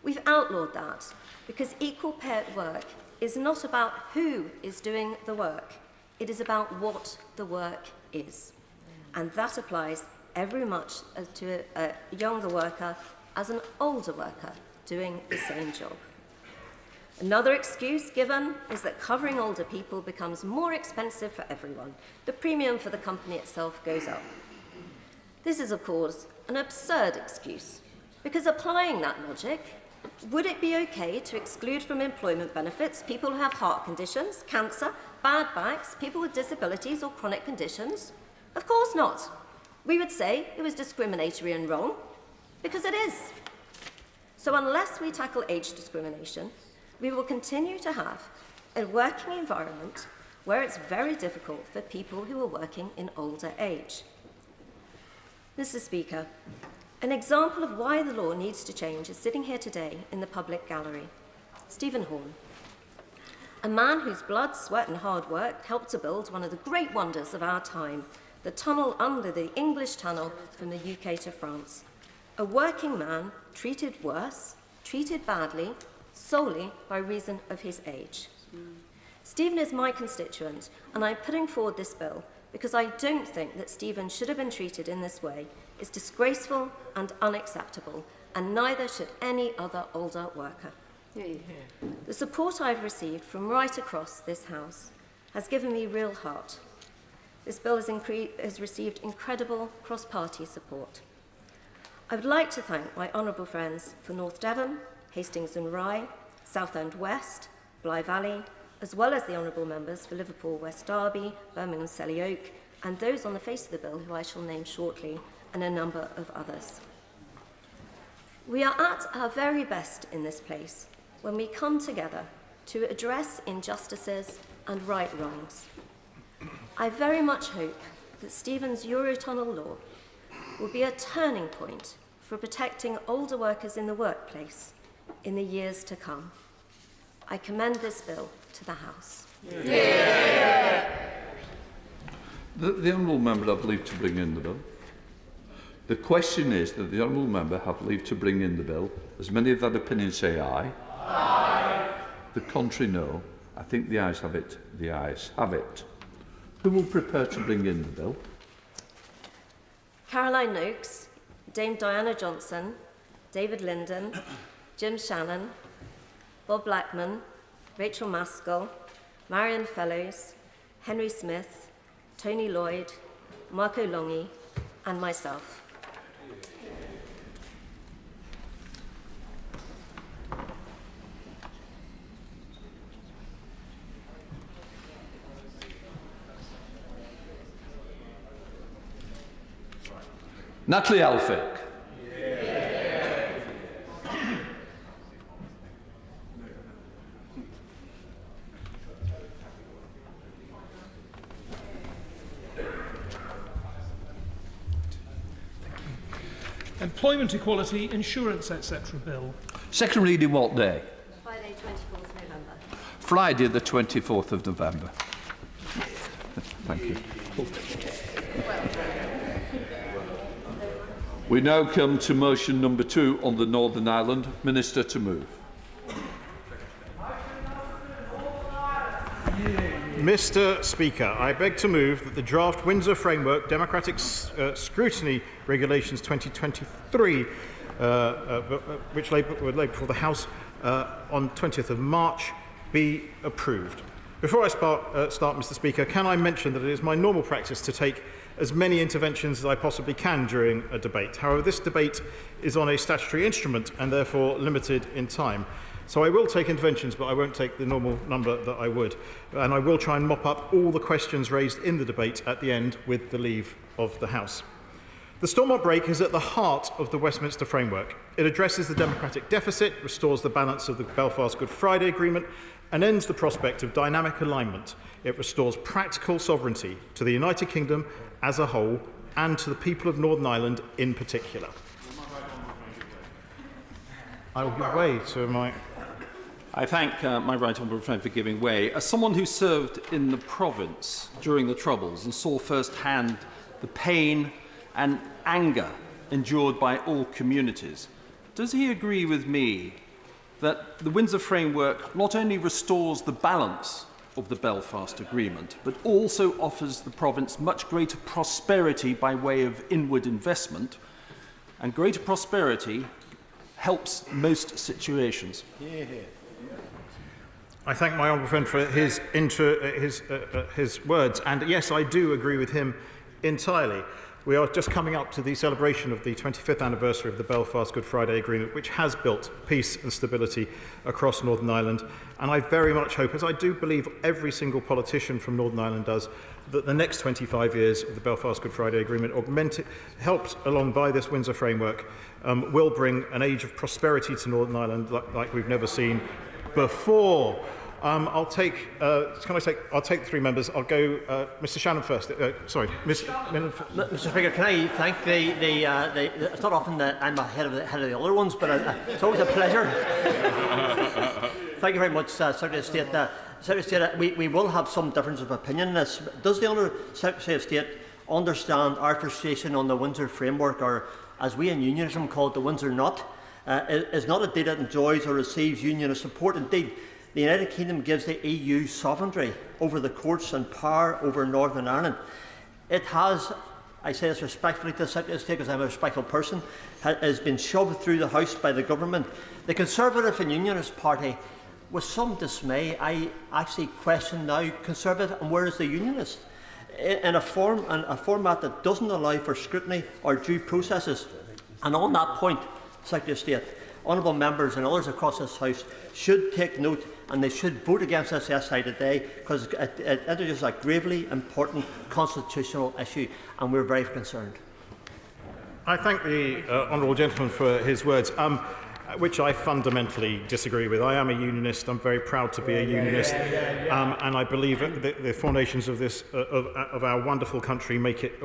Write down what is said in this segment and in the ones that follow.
We've outlawed that because equal pay at work is not about who is doing the work. It is about what the work is. And that applies every much as to a younger worker as an older worker doing the same job. Another excuse given is that covering older people becomes more expensive for everyone. The premium for the company itself goes up. This is, of course, an absurd excuse, because applying that logic, would it be okay to exclude from employment benefits people who have heart conditions, cancer, bad backs, people with disabilities or chronic conditions? Of course not. We would say it was discriminatory and wrong, because it is. So unless we tackle age discrimination, we will continue to have a working environment where it's very difficult for people who are working in older age. Mr. Speaker, an example of why the law needs to change is sitting here today in the public gallery. Stephen Horn, a man whose blood, sweat and hard work helped to build one of the great wonders of our time, the tunnel under the English Channel from the UK to France. A working man treated worse, treated badly, solely by reason of his age. Stephen is my constituent, and I'm putting forward this bill because I don't think that Stephen should have been treated in this way. It's disgraceful and unacceptable, and neither should any other older worker. The support I've received from right across this House has given me real heart. This bill has received incredible cross-party support. I would like to thank my honourable friends for North Devon, Hastings and Rye, Southend West, Bly Valley, as well as the honourable members for Liverpool West Derby, Birmingham Selly Oak, and those on the face of the bill who I shall name shortly, and a number of others. We are at our very best in this place when we come together to address injustices and right wrongs. I very much hope that Stephen's Eurotunnel law will be a turning point for protecting older workers in the workplace in the years to come. I commend this bill to the House. Yeah. The honourable member have leave to bring in the bill. The question is that the honourable member have leave to bring in the bill. As many of that opinion say aye. Aye. The contrary no. I think the ayes have it. The ayes have it. Who will prepare to bring in the bill? Caroline Noakes, Dame Diana Johnson, David Linden, Jim Shannon, Bob Blackman, Rachel Maskell, Marion Fellows, Henry Smith, Tony Lloyd, Marco Longy, and myself. Natalie Elphick. Employment Equality, Insurance, etc. Bill. Second reading what day? Friday, 24th November. Friday, the 24th of November. Thank you. We now come to motion number 2 on the Northern Ireland. Minister to move. Mr. Speaker, I beg to move that the draft Windsor Framework Democratic Scrutiny Regulations 2023, which were laid before the House on 20th of March, be approved. Before I start, Mr. Speaker, can I mention that it is my normal practice to take as many interventions as I possibly can during a debate. However, this debate is on a statutory instrument and therefore limited in time. So I will take interventions, but I won't take the normal number that I would. And I will try and mop up all the questions raised in the debate at the end with the leave of the House. The Stormont Break is at the heart of the Westminster Framework. It addresses the democratic deficit, restores the balance of the Belfast Good Friday Agreement, and ends the prospect of dynamic alignment. It restores practical sovereignty to the United Kingdom as a whole and to the people of Northern Ireland in particular. I will give way to my... I thank my right honourable friend for giving way. As someone who served in the province during the Troubles and saw firsthand the pain and anger endured by all communities, does he agree with me that the Windsor Framework not only restores the balance of the Belfast Agreement, but also offers the province much greater prosperity by way of inward investment, and greater prosperity helps most situations. I thank my honourable friend for his words, and yes, I do agree with him entirely. We are just coming up to the celebration of the 25th anniversary of the Belfast Good Friday Agreement, which has built peace and stability across Northern Ireland. And I very much hope, as I do believe every single politician from Northern Ireland does, that the next 25 years of the Belfast Good Friday Agreement, helped along by this Windsor Framework, will bring an age of prosperity to Northern Ireland like we've never seen before. I'll take 3 members. I'll go Mr. Shannon first. Sorry, Mr. Speaker, can I thank it's not often that I'm ahead of the other ones, but it's always a pleasure. Thank you very much, Secretary of State. Secretary of State, we will have some difference of opinion on this. Does the Honourable Secretary of State understand our frustration on the Windsor Framework, or as we in Unionism call it, the Windsor Knot? Is not a deal that enjoys or receives Unionist support. Indeed, the United Kingdom gives the EU sovereignty over the courts and power over Northern Ireland. It has, I say this respectfully to the Secretary of State because I'm a respectful person, has been shoved through the House by the government. The Conservative and Unionist Party, with some dismay, I actually question now Conservative and where is the Unionist? In a format that doesn't allow for scrutiny or due processes. And on that point, Secretary of State, honourable members and others across this House should take note, and they should vote against this essay today, because it introduces a gravely important constitutional issue, and we're very concerned. I thank the honourable gentleman for his words, which I fundamentally disagree with. I am a unionist. I'm very proud to be a unionist, and I believe that the foundations of this of our wonderful country make it,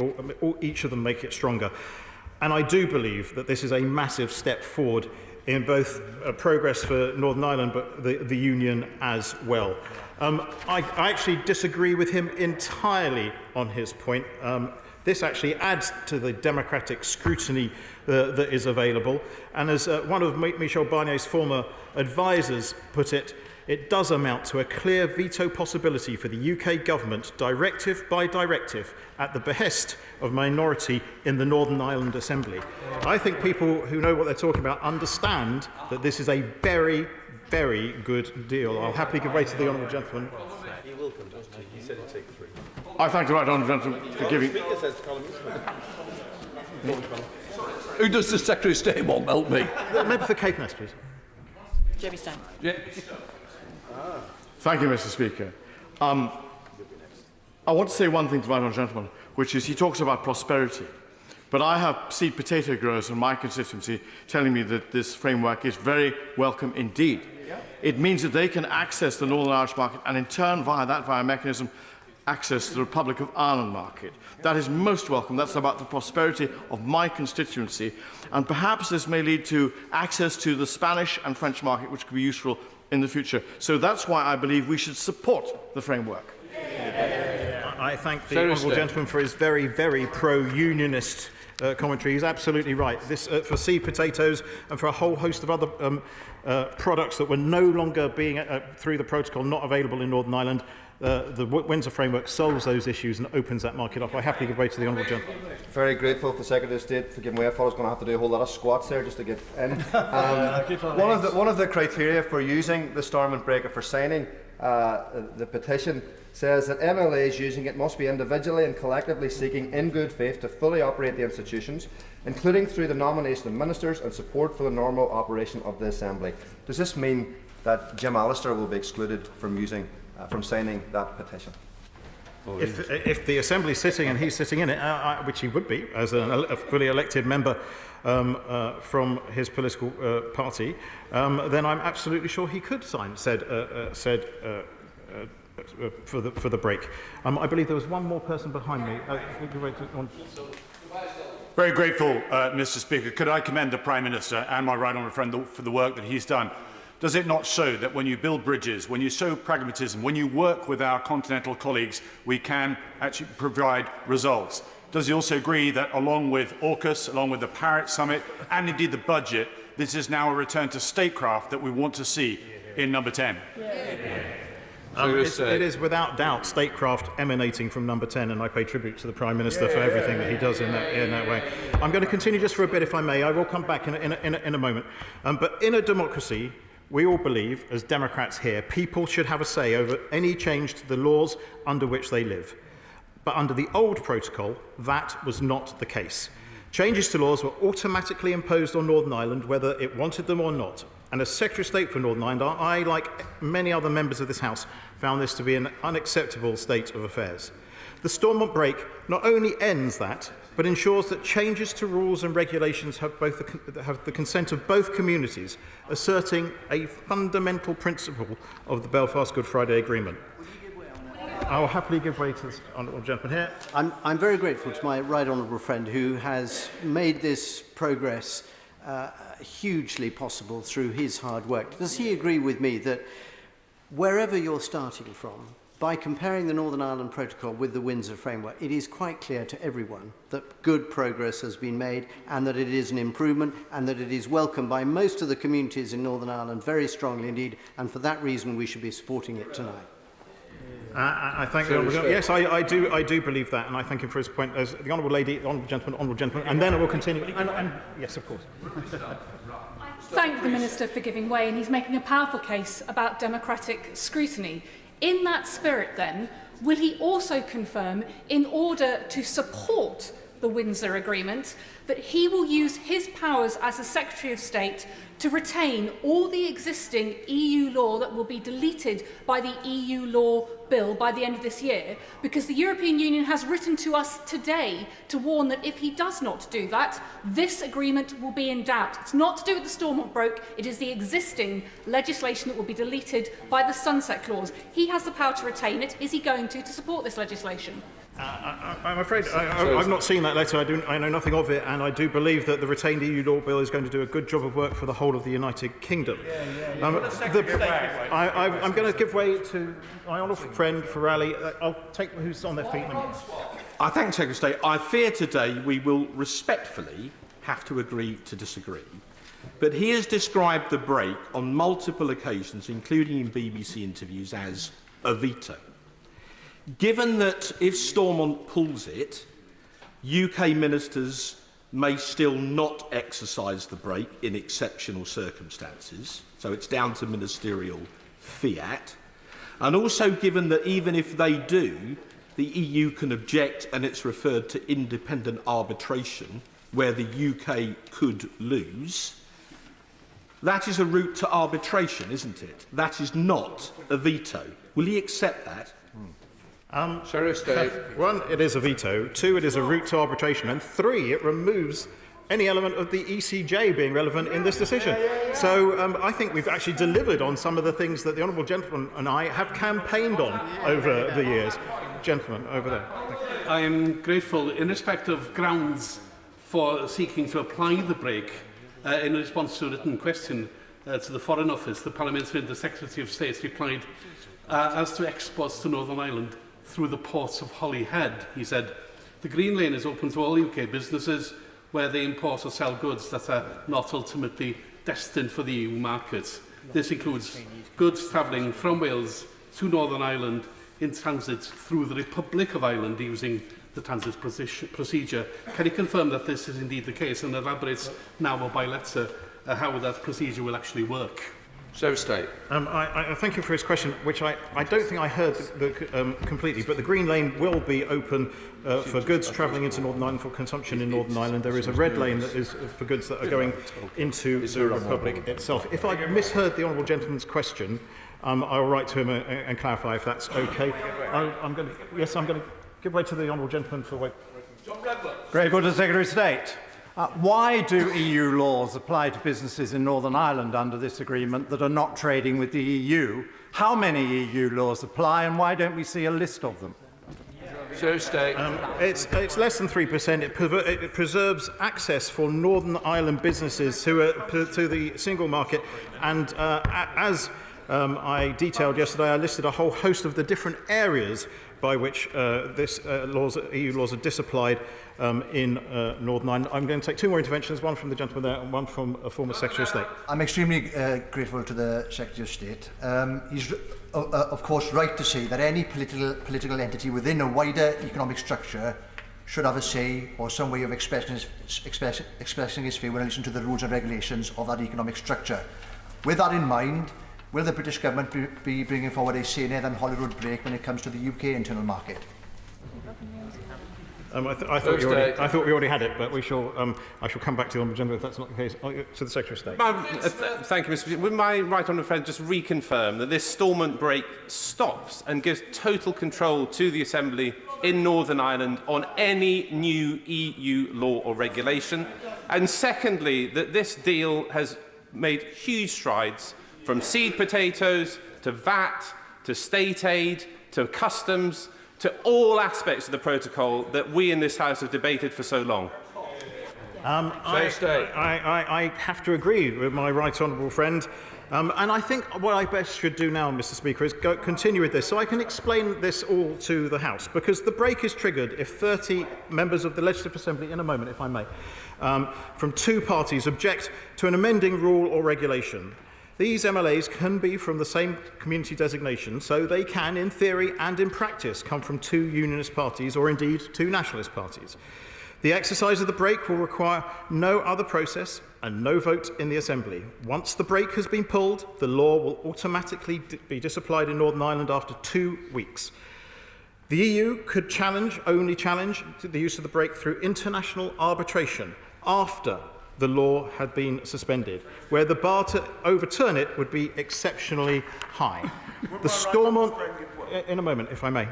each of them make it stronger. And I do believe that this is a massive step forward in both progress for Northern Ireland, but the Union as well. I actually disagree with him entirely on his point. This actually adds to the democratic scrutiny that is available. And as one of Michel Barnier's former advisers put it, it does amount to a clear veto possibility for the UK government, directive by directive, at the behest of minority in the Northern Ireland Assembly. I think people who know what they're talking about understand that this is a very, very good deal. I'll happily give way to the honourable gentleman. I thank the right honourable gentleman for giving. Who does the Secretary of State want? Help me. Member for Caithness, please. Jamie Stein. Yeah. Thank you, Mr. Speaker. I want to say one thing to the right honourable gentleman, which is he talks about prosperity. But I have seed potato growers in my constituency telling me that this framework is very welcome indeed. It means that they can access the Northern Irish market and in turn, via mechanism, access the Republic of Ireland market. That is most welcome. That's about the prosperity of my constituency. And perhaps this may lead to access to the Spanish and French market, which could be useful in the future. So that's why I believe we should support the framework. I thank the honourable gentleman for his very, very pro-unionist commentary. He's absolutely right. This for seed potatoes and for a whole host of other products that were no longer being, through the protocol, not available in Northern Ireland. The Windsor Framework solves those issues and opens that market up. I happily give way to the honourable gentleman. Very grateful for the Secretary of State for giving way. I thought I was going to have to do a whole lot of squats there just to get in. One of the criteria for using the Stormont Breaker for signing the petition says that MLAs using it must be individually and collectively seeking in good faith to fully operate the institutions, including through the nomination of ministers and support for the normal operation of the Assembly. Does this mean that Jim Allister will be excluded from signing that petition? If the Assembly is sitting and he's sitting in it, which he would be as a fully elected member from his political party, then I'm absolutely sure he could sign said for the break. I believe there was one more person behind me. Very grateful, Mr. Speaker. Could I commend the Prime Minister and my right honourable friend for the work that he's done? Does it not show that when you build bridges, when you show pragmatism, when you work with our continental colleagues, we can actually provide results? Does he also agree that along with AUKUS, along with the Paris Summit, and indeed the budget, this is now a return to statecraft that we want to see in number 10. It is without doubt statecraft emanating from number 10, and I pay tribute to the Prime Minister for everything that he does in that way. I'm going to continue just for a bit, if I may. I will come back in a moment. But in a democracy, we all believe, as Democrats here, people should have a say over any change to the laws under which they live. But under the old protocol, that was not the case. Changes to laws were automatically imposed on Northern Ireland, whether it wanted them or not. And as Secretary of State for Northern Ireland, I, like many other members of this House, found this to be an unacceptable state of affairs. The Stormont break not only ends that, but ensures that changes to rules and regulations have the consent of both communities, asserting a fundamental principle of the Belfast Good Friday Agreement. I will happily give way to this honourable gentleman here. I'm very grateful to my right honourable friend who has made this progress hugely possible through his hard work. Does he agree with me that wherever you're starting from, by comparing the Northern Ireland Protocol with the Windsor Framework, it is quite clear to everyone that good progress has been made and that it is an improvement and that it is welcomed by most of the communities in Northern Ireland very strongly indeed, and for that reason we should be supporting it tonight. I thank the honourable gentleman. Yes, I do believe that, and I thank him for his point. As the honourable lady, honourable gentleman, and then I will continue. And yes, of course. Thank the Minister for giving way, and he's making a powerful case about democratic scrutiny. In that spirit, then, will he also confirm, in order to support the Windsor Agreement, that he will use his powers as a Secretary of State to retain all the existing EU law that will be deleted by the EU law bill by the end of this year, because the European Union has written to us today to warn that if he does not do that, this agreement will be in doubt. It's not to do with the Stormont broke, it is the existing legislation that will be deleted by the Sunset Clause. He has the power to retain it. Is he going to support this legislation? I'm afraid I've not seen that letter. I know nothing of it, and I do believe that the retained EU law bill is going to do a good job of work for the whole of the United Kingdom. I'm going to give way to my honourable friend Farrelly. I'll take who's on their feet. I thank the Secretary of State. I fear today we will respectfully have to agree to disagree. But he has described the break on multiple occasions, including in BBC interviews, as a veto. Given that if Stormont pulls it, UK ministers may still not exercise the break in exceptional circumstances, so it's down to ministerial fiat, and also given that even if they do, the EU can object and it's referred to independent arbitration where the UK could lose, that is a route to arbitration, isn't it? That is not a veto. Will he accept that? One, it is a veto. Two, it is a route to arbitration. And three, it removes any element of the ECJ being relevant in this decision. So I think we've actually delivered on some of the things that the honourable gentleman and I have campaigned on over the years. Gentleman, over there. I am grateful, in respect of grounds for seeking to apply the break, in response to a written question to the Foreign Office, the Parliamentary and the Secretary of State replied, as to exports to Northern Ireland through the ports of Holyhead, he said, the Green Lane is open to all UK businesses where they import or sell goods that are not ultimately destined for the EU market. This includes goods travelling from Wales to Northern Ireland in transit through the Republic of Ireland using the transit procedure. Can you confirm that this is indeed the case and elaborate now or by letter how that procedure will actually work? Secretary of State. I thank you for his question, which I don't think I heard completely, but the Green Lane will be open for goods travelling into Northern Ireland for consumption in Northern Ireland. There is a red lane that is for goods that are going into the Republic itself. If I misheard the honourable gentleman's question, I'll write to him and clarify if that's okay. I'm going to give way to the honourable gentleman for wait. Grateful to the Secretary of State. Why do EU laws apply to businesses in Northern Ireland under this agreement that are not trading with the EU? How many EU laws apply and why don't we see a list of them? Secretary of State. It's less than 3%. It preserves access for Northern Ireland businesses to the single market, and as I detailed yesterday, I listed a whole host of the different areas by which EU laws are disapplied in Northern Ireland. I'm going to take two more interventions, one from the gentleman there and one from a former Secretary of State. I'm extremely grateful to the Secretary of State. He's, of course, right to say that any political entity within a wider economic structure should have a say or some way of expressing his view in relation to the rules and regulations of that economic structure. With that in mind, will the British Government be bringing forward a saner than Hollywood break when it comes to the UK internal market? I thought we already had it, but I shall come back to you on the agenda if that's not the case. To the Secretary of State. Thank you, Mr. President. Would my right honourable friend just reconfirm that this stalment break stops and gives total control to the Assembly in Northern Ireland on any new EU law or regulation? And secondly, that this deal has made huge strides from seed potatoes to VAT to state aid to customs to all aspects of the protocol that we in this House have debated for so long. I have to agree with my right honourable friend. And I think what I best should do now, Mr. Speaker, is continue with this so I can explain this all to the House, because the break is triggered if 30 members of the Legislative Assembly, in a moment if I may, from two parties object to an amending rule or regulation. These MLAs can be from the same community designation, so they can, in theory and in practice, come from two Unionist parties or indeed two Nationalist parties. The exercise of the break will require no other process and no vote in the Assembly. Once the break has been pulled, the law will automatically be disapplied in Northern Ireland after 2 weeks. The EU could only challenge the use of the break through international arbitration after the law had been suspended, where the bar to overturn it would be exceptionally high. The Stormont, in a moment, if I may.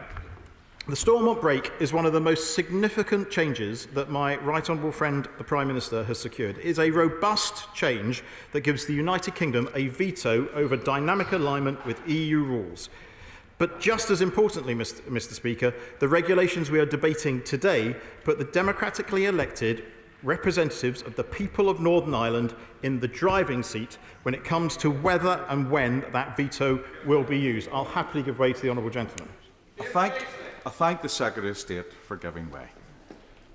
The Stormont break is one of the most significant changes that my right honourable friend, the Prime Minister, has secured. It is a robust change that gives the United Kingdom a veto over dynamic alignment with EU rules. But just as importantly, Mr. Speaker, the regulations we are debating today put the democratically elected representatives of the people of Northern Ireland in the driving seat when it comes to whether and when that veto will be used. I'll happily give way to the honourable gentleman. I thank the Secretary of State for giving way.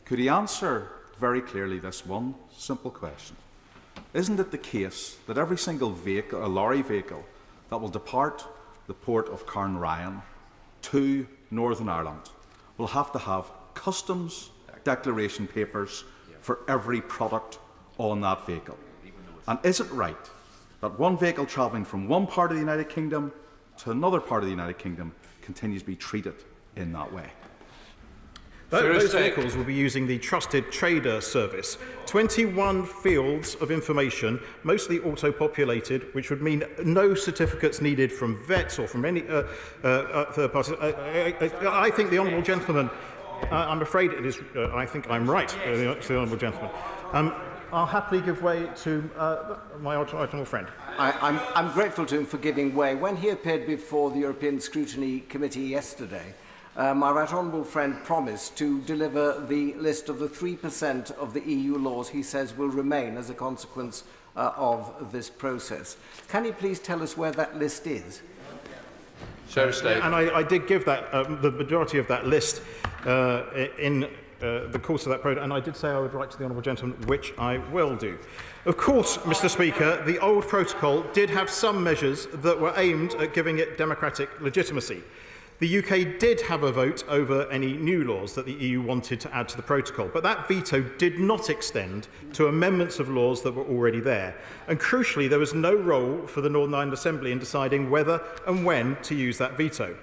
Could he answer very clearly this one simple question? Isn't it the case that every single vehicle, a lorry vehicle, that will depart the port of Carnryan to Northern Ireland will have to have customs declaration papers for every product on that vehicle? And is it right that one vehicle travelling from one part of the United Kingdom to another part of the United Kingdom continues to be treated in that way? Those vehicles will be using the Trusted Trader service. 21 fields of information, mostly auto-populated, which would mean no certificates needed from vets or from any third parties. I think the honourable gentleman, I'm afraid it is, I think I'm right, the honourable gentleman. I'll happily give way to my honourable friend. I'm grateful to him for giving way. When he appeared before the European Scrutiny Committee yesterday, my right honourable friend promised to deliver the list of the 3% of the EU laws he says will remain as a consequence of this process. Can you please tell us where that list is? And I did give that the majority of that list in the course of that programme, and I did say I would write to the honourable gentleman, which I will do. Of course, Mr. Speaker, the old protocol did have some measures that were aimed at giving it democratic legitimacy. The UK did have a vote over any new laws that the EU wanted to add to the protocol, but that veto did not extend to amendments of laws that were already there. And crucially, there was no role for the Northern Ireland Assembly in deciding whether and when to use that veto.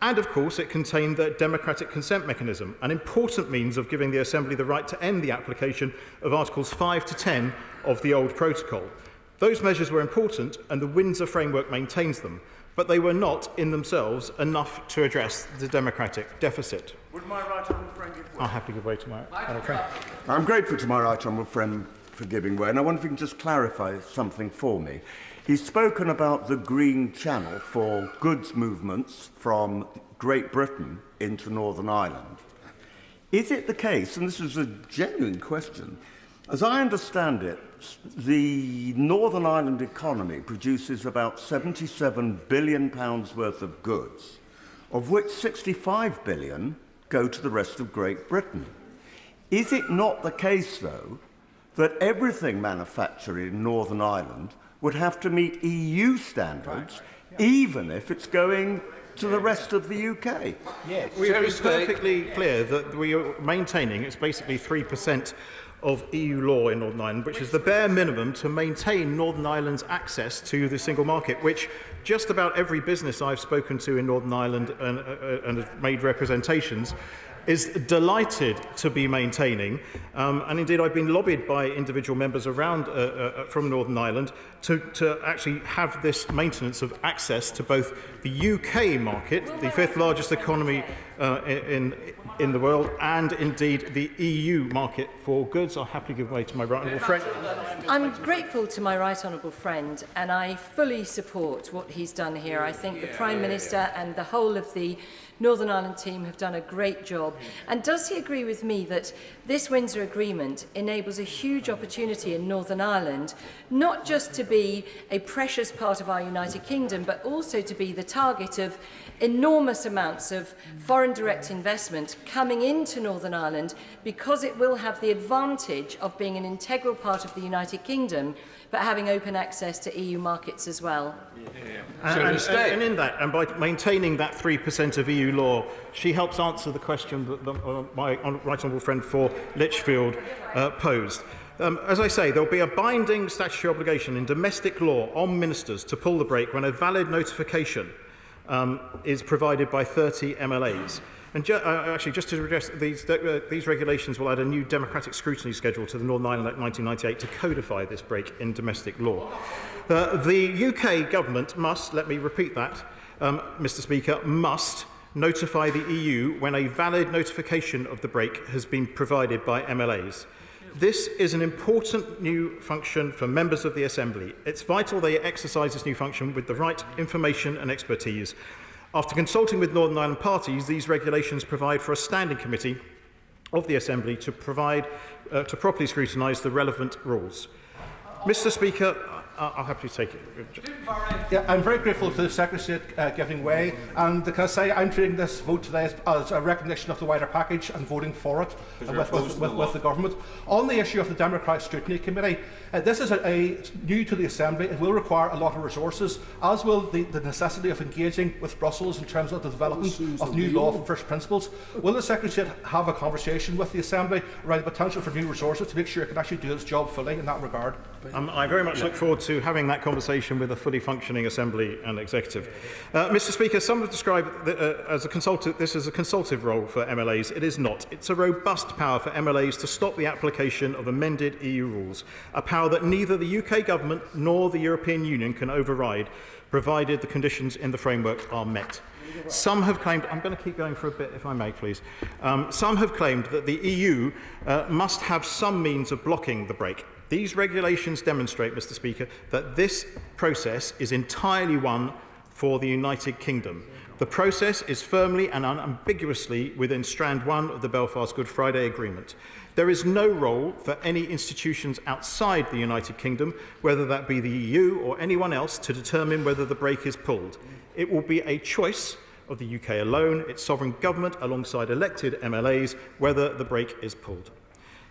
And of course, it contained the democratic consent mechanism, an important means of giving the Assembly the right to end the application of Articles 5 to 10 of the old protocol. Those measures were important, and the Windsor framework maintains them, but they were not, in themselves, enough to address the democratic deficit. Would my right honourable friend give way? I'll happily give way to my honourable friend. I'm grateful to my right honourable friend for giving way, and I wonder if you can just clarify something for me. He's spoken about the Green Channel for goods movements from Great Britain into Northern Ireland. Is it the case, and this is a genuine question, As I understand it, the Northern Ireland economy produces about £77 billion worth of goods, of which £65 billion go to the rest of Great Britain. Is it not the case, though, that everything manufactured in Northern Ireland would have to meet EU standards, even if it's going to the rest of the UK? Yes. We're perfectly clear that we are maintaining, it's basically 3% of EU law in Northern Ireland, which is the bare minimum to maintain Northern Ireland's access to the single market, which just about every business I've spoken to in Northern Ireland and have made representations is delighted to be maintaining. And indeed, I've been lobbied by individual members around from Northern Ireland to actually have this maintenance of access to both the UK market, the fifth largest economy in the world, and indeed the EU market for goods. I'll happily give way to my right honourable friend. I'm grateful to my right honourable friend, and I fully support what he's done here. I think the Prime Minister and the whole of the Northern Ireland team have done a great job. And does he agree with me that this Windsor Agreement enables a huge opportunity in Northern Ireland, not just to be a precious part of our United Kingdom, but also to be the target of enormous amounts of foreign direct investment coming into Northern Ireland, because it will have the advantage of being an integral part of the United Kingdom, but having open access to EU markets as well. And in that, and by maintaining that 3% of EU law, she helps answer the question that my right honourable friend for Lichfield posed. As I say, there will be a binding statutory obligation in domestic law on ministers to pull the brake when a valid notification is provided by 30 MLAs. And actually, just to address these regulations will add a new democratic scrutiny schedule to the Northern Ireland Act 1998 to codify this break in domestic law. The UK government must, let me repeat that, Mr. Speaker, must notify the EU when a valid notification of the break has been provided by MLAs. This is an important new function for members of the Assembly. It's vital they exercise this new function with the right information and expertise. After consulting with Northern Ireland parties, these regulations provide for a standing committee of the Assembly to properly scrutinise the relevant rules. Mr. Speaker, I'll happily take it. Yeah, I'm very grateful to the Secretary of State giving way, and can I say I'm treating this vote today as a recognition of the wider package and voting for it with the government. On the issue of the Democratic Scrutiny Committee, this is new to the Assembly. It will require a lot of resources, as will the necessity of engaging with Brussels in terms of the development of new law from first principles. Will the Secretary of State have a conversation with the Assembly around the potential for new resources to make sure it can actually do its job fully in that regard? I very much look forward to having that conversation with a fully functioning Assembly and Executive. Mr. Speaker, some have described this as a consultative role for MLAs. It is not. It's a robust power for MLAs to stop the application of amended EU rules, a power that neither the UK government nor the European Union can override, provided the conditions in the framework are met. Some have claimed, I'm going to keep going for a bit if I may please, some have claimed that the EU must have some means of blocking the break. These regulations demonstrate, Mr. Speaker, that this process is entirely one for the United Kingdom. The process is firmly and unambiguously within Strand 1 of the Belfast Good Friday Agreement. There is no role for any institutions outside the United Kingdom, whether that be the EU or anyone else, to determine whether the brake is pulled. It will be a choice of the UK alone, its sovereign government, alongside elected MLAs, whether the brake is pulled.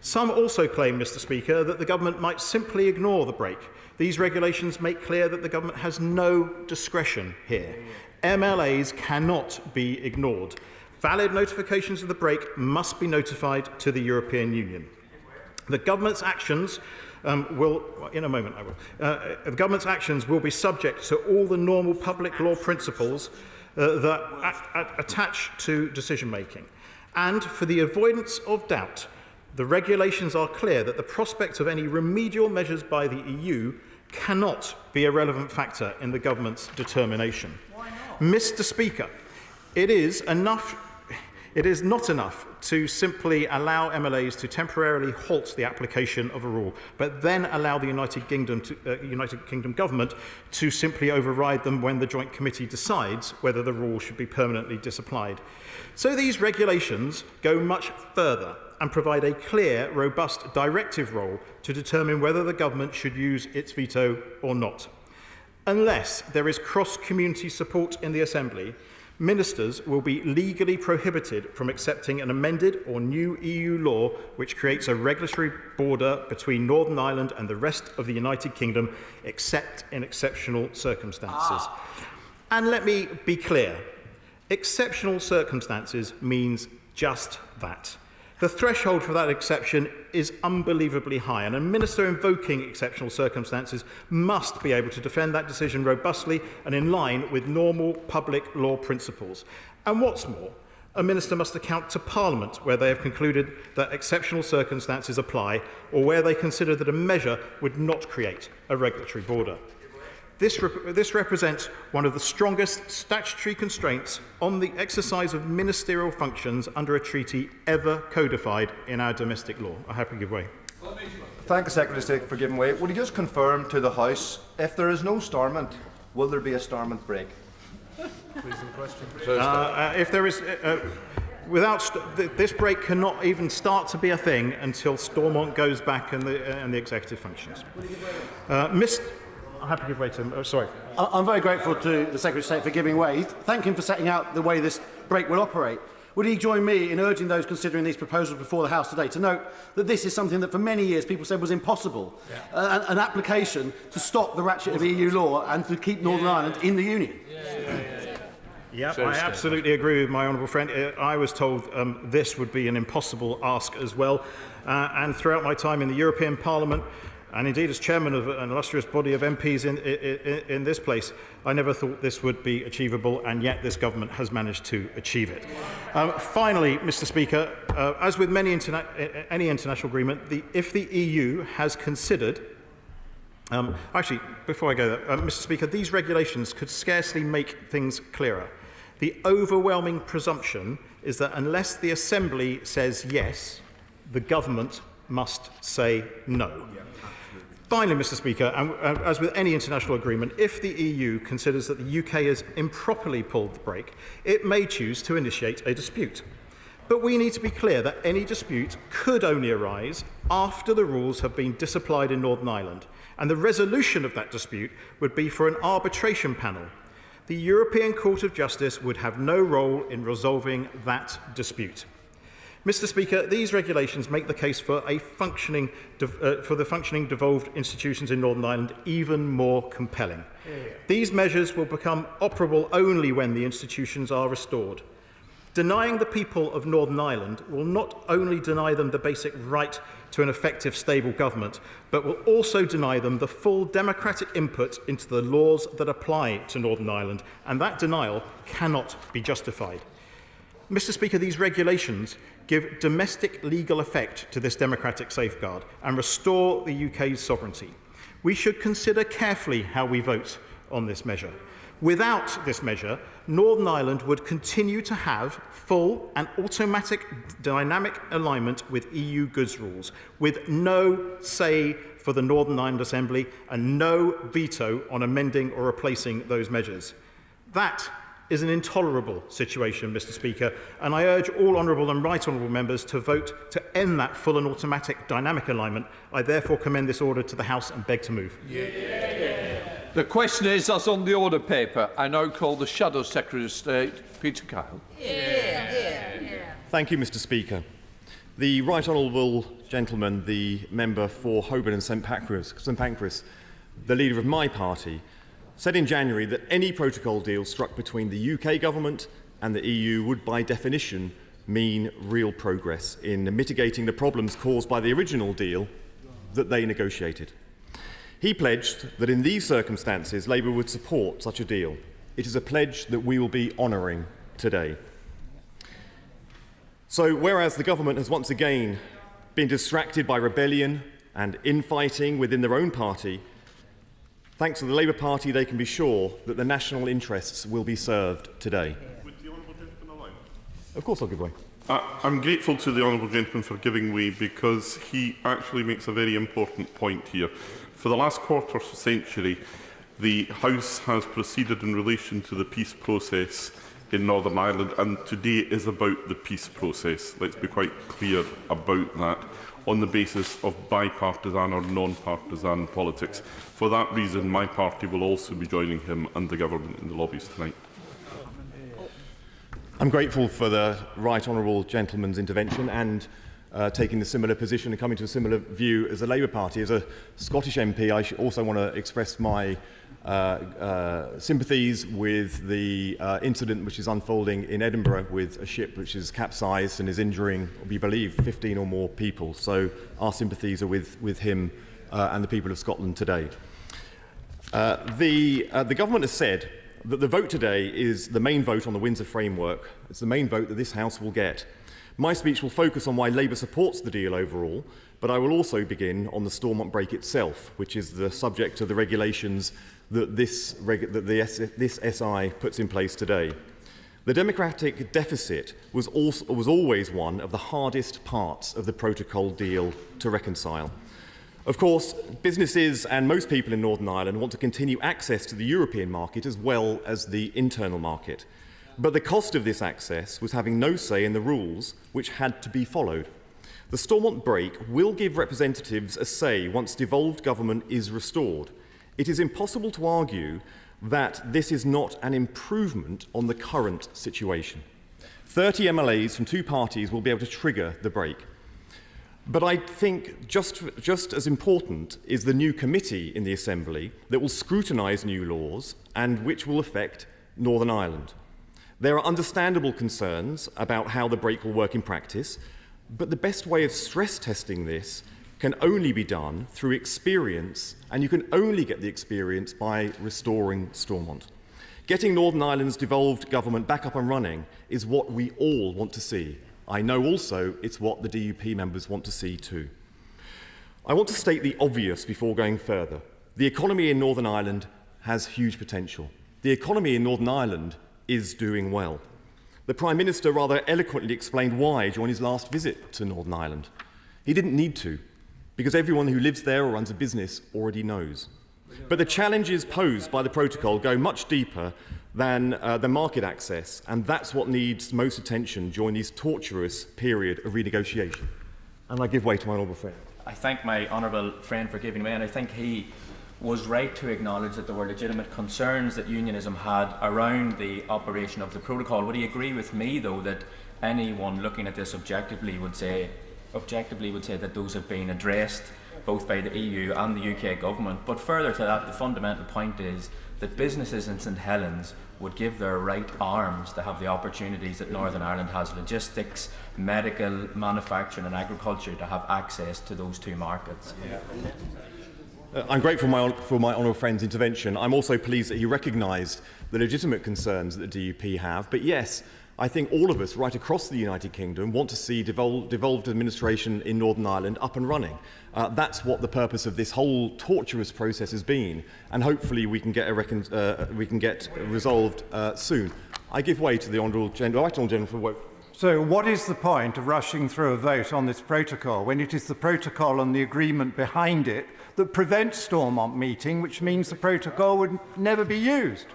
Some also claim, Mr. Speaker, that the government might simply ignore the brake. These regulations make clear that the government has no discretion here. MLAs cannot be ignored. Valid notifications of the brake must be notified to the European Union. The government's actions the government's actions will be subject to all the normal public law principles that attach to decision making. And for the avoidance of doubt, the regulations are clear that the prospect of any remedial measures by the EU cannot be a relevant factor in the government's determination. Mr. Speaker, it is not enough to simply allow MLAs to temporarily halt the application of a rule, but then allow the United Kingdom government to simply override them when the Joint Committee decides whether the rule should be permanently disapplied. So these regulations go much further and provide a clear, robust directive role to determine whether the government should use its veto or not. Unless there is cross-community support in the Assembly, ministers will be legally prohibited from accepting an amended or new EU law which creates a regulatory border between Northern Ireland and the rest of the United Kingdom, except in exceptional circumstances. And let me be clear, exceptional circumstances means just that. The threshold for that exception is unbelievably high, and a minister invoking exceptional circumstances must be able to defend that decision robustly and in line with normal public law principles. And what's more, a minister must account to Parliament where they have concluded that exceptional circumstances apply or where they consider that a measure would not create a regulatory border. This represents one of the strongest statutory constraints on the exercise of ministerial functions under a treaty ever codified in our domestic law. I happily give way. Thank the Secretary of State for giving way. Would he just confirm to the House, if there is no Stormont, will there be a Stormont break? If there is, this break cannot even start to be a thing until Stormont goes back and the executive functions. I'm happy to give way to him. Sorry. I'm very grateful to the Secretary of State for giving way. Thank him for setting out the way this break will operate. Would he join me in urging those considering these proposals before the House today to note that this is something that for many years people said was impossible, an application to stop the ratchet of EU law and to keep Northern Ireland in the Union? Yeah, I absolutely agree with my honourable friend. I was told this would be an impossible ask as well. And throughout my time in the European Parliament, and indeed as chairman of an illustrious body of MPs in this place, I never thought this would be achievable, and yet this government has managed to achieve it. Finally, Mr. Speaker, as with any international agreement, if the EU has considered actually, before I go there, Mr. Speaker, these regulations could scarcely make things clearer. The overwhelming presumption is that unless the Assembly says yes, the government must say no. Finally, Mr. Speaker, and as with any international agreement, if the EU considers that the UK has improperly pulled the brake, it may choose to initiate a dispute. But we need to be clear that any dispute could only arise after the rules have been disapplied in Northern Ireland, and the resolution of that dispute would be for an arbitration panel. The European Court of Justice would have no role in resolving that dispute. Mr. Speaker, these regulations make the case for the functioning devolved institutions in Northern Ireland even more compelling. These measures will become operable only when the institutions are restored. Denying the people of Northern Ireland will not only deny them the basic right to an effective, stable government, but will also deny them the full democratic input into the laws that apply to Northern Ireland, and that denial cannot be justified. Mr. Speaker, these regulations give domestic legal effect to this democratic safeguard and restore the UK's sovereignty. We should consider carefully how we vote on this measure. Without this measure, Northern Ireland would continue to have full and automatic dynamic alignment with EU goods rules, with no say for the Northern Ireland Assembly and no veto on amending or replacing those measures. That is an intolerable situation, Mr. Speaker, and I urge all honourable and right honourable members to vote to end that full and automatic dynamic alignment. I therefore commend this order to the House and beg to move. The question is, as on the order paper, I now call the Shadow Secretary of State, Peter Kyle. Thank you, Mr. Speaker. The Right Honourable Gentleman, the member for Holborn and St Pancras, the leader of my party, said in January that any protocol deal struck between the UK government and the EU would by definition mean real progress in mitigating the problems caused by the original deal that they negotiated. He pledged that in these circumstances Labour would support such a deal. It is a pledge that we will be honouring today. So whereas the government has once again been distracted by rebellion and infighting within their own party, thanks to the Labour Party, they can be sure that the national interests will be served today. Would the Honourable Gentleman allow? Of course I'll give way. I'm grateful to the Honourable Gentleman for giving way because he actually makes a very important point here. For the last quarter century, the House has proceeded in relation to the peace process in Northern Ireland, and today is about the peace process. Let's be quite clear about that, on the basis of bipartisan or non-partisan politics. For that reason, my party will also be joining him and the government in the lobbies tonight. I'm grateful for the right honourable gentleman's intervention and taking a similar position and coming to a similar view as the Labour Party. As a Scottish MP, I also want to express my sympathies with the incident which is unfolding in Edinburgh with a ship which is capsized and is injuring, we believe, 15 or more people. So our sympathies are with him and the people of Scotland today. The government has said that the vote today is the main vote on the Windsor framework. It's the main vote that this House will get. My speech will focus on why Labour supports the deal overall, but I will also begin on the Stormont break itself, which is the subject of the regulations that this SI puts in place today. The democratic deficit was always one of the hardest parts of the protocol deal to reconcile. Of course, businesses and most people in Northern Ireland want to continue access to the European market as well as the internal market. But the cost of this access was having no say in the rules which had to be followed. The Stormont break will give representatives a say once devolved government is restored. It is impossible to argue that this is not an improvement on the current situation. 30 MLAs from two parties will be able to trigger the break. But I think just as important is the new committee in the Assembly that will scrutinise new laws and which will affect Northern Ireland. There are understandable concerns about how the break will work in practice, but the best way of stress testing this can only be done through experience, and you can only get the experience by restoring Stormont. Getting Northern Ireland's devolved government back up and running is what we all want to see. I know also it's what the DUP members want to see too. I want to state the obvious before going further. The economy in Northern Ireland has huge potential. The economy in Northern Ireland is doing well. The Prime Minister rather eloquently explained why during his last visit to Northern Ireland. He didn't need to, because everyone who lives there or runs a business already knows. But the challenges posed by the protocol go much deeper than the market access, and that's what needs most attention during this torturous period of renegotiation. And I give way to my honourable friend. I thank my honourable friend for giving way, and I think he was right to acknowledge that there were legitimate concerns that unionism had around the operation of the protocol. Would he agree with me, though, that anyone looking at this objectively would say that those have been addressed both by the EU and the UK government? But further to that, the fundamental point is that businesses in St Helens would give their right arms to have the opportunities that Northern Ireland has: logistics, medical, manufacturing and agriculture, to have access to those two markets. I'm grateful for my honourable friend's intervention. I'm also pleased that he recognised the legitimate concerns that the DUP have. But yes, I think all of us right across the United Kingdom want to see devolved administration in Northern Ireland up and running. That's what the purpose of this whole torturous process has been, and hopefully we can get resolved soon. I give way to the Honourable Gentleman for vote. So what is the point of rushing through a vote on this protocol when it is the protocol and the agreement behind it that prevents Stormont meeting, which means the protocol would never be used?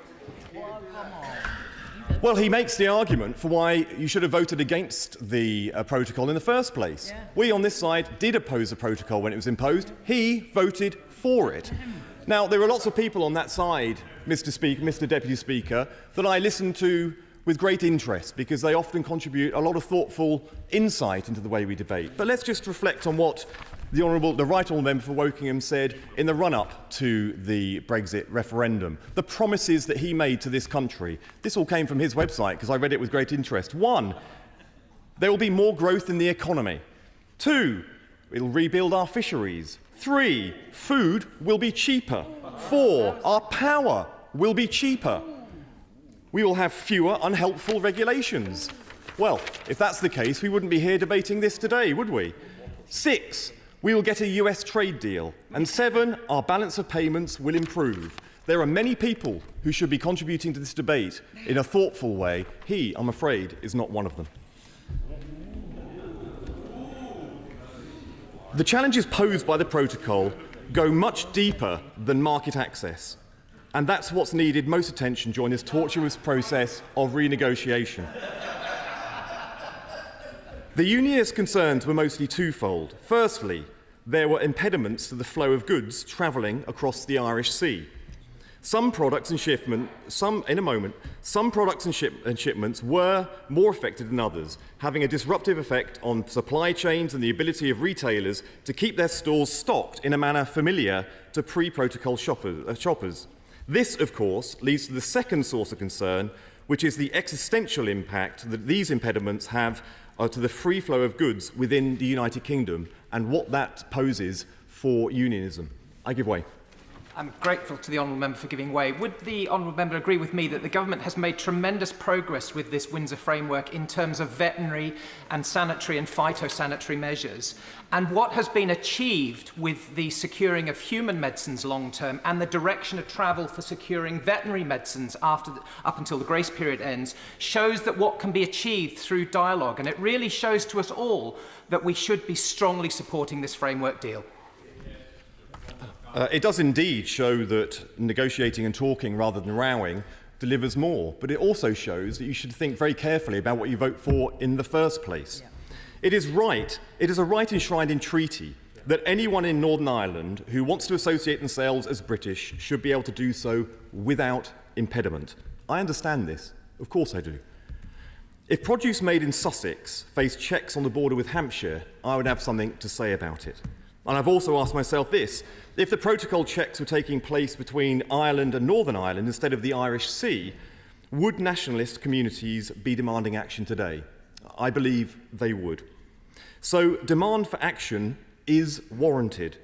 Well, he makes the argument for why you should have voted against the protocol in the first place. Yeah. We on this side did oppose the protocol when it was imposed. He voted for it. Now, there are lots of people on that side, Mr. Deputy Speaker, that I listen to with great interest, because they often contribute a lot of thoughtful insight into the way we debate. But let's just reflect on what the Right Honourable Member for Wokingham said in the run-up to the Brexit referendum. The promises that he made to this country. This all came from his website, because I read it with great interest. 1, there will be more growth in the economy. 2, it'll rebuild our fisheries. 3, food will be cheaper. 4, our power will be cheaper. We will have fewer unhelpful regulations. Well, if that's the case, we wouldn't be here debating this today, would we? 6, we will get a US trade deal. And 7, our balance of payments will improve. There are many people who should be contributing to this debate in a thoughtful way. He, I'm afraid, is not one of them. The challenges posed by the protocol go much deeper than market access. And that's what's needed most attention during this tortuous process of renegotiation. The Unionist concerns were mostly twofold. Firstly, there were impediments to the flow of goods travelling across the Irish Sea. Some products and shipments were more affected than others, having a disruptive effect on supply chains and the ability of retailers to keep their stores stocked in a manner familiar to pre-protocol shoppers. This, of course, leads to the second source of concern, which is the existential impact that these impediments have to the free flow of goods within the United Kingdom and what that poses for unionism. I give way. I'm grateful to the Honourable Member for giving way. Would the Honourable Member agree with me that the Government has made tremendous progress with this Windsor framework in terms of veterinary and sanitary and phytosanitary measures? And what has been achieved with the securing of human medicines long term and the direction of travel for securing veterinary medicines up until the grace period ends shows that what can be achieved through dialogue. And it really shows to us all that we should be strongly supporting this framework deal. It does indeed show that negotiating and talking rather than rowing delivers more, but it also shows that you should think very carefully about what you vote for in the first place. Yeah. It is a right enshrined in treaty that anyone in Northern Ireland who wants to associate themselves as British should be able to do so without impediment. I understand this. Of course I do. If produce made in Sussex faced checks on the border with Hampshire, I would have something to say about it. And I've also asked myself this: if the protocol checks were taking place between Ireland and Northern Ireland instead of the Irish Sea, would nationalist communities be demanding action today? I believe they would. So demand for action is warranted.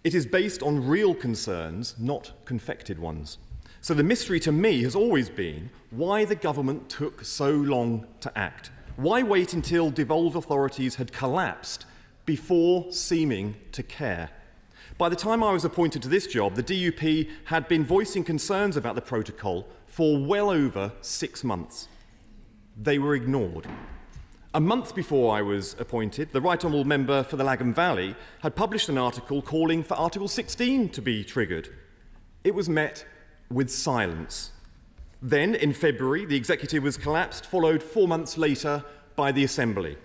It is based on real concerns, not confected ones. So the mystery to me has always been why the government took so long to act. Why wait until devolved authorities had collapsed before seeming to care? By the time I was appointed to this job, the DUP had been voicing concerns about the protocol for well over 6 months. They were ignored. A month before I was appointed, the Right Honourable Member for the Lagan Valley had published an article calling for Article 16 to be triggered. It was met with silence. Then, in February, the executive was collapsed, followed 4 months later by the Assembly.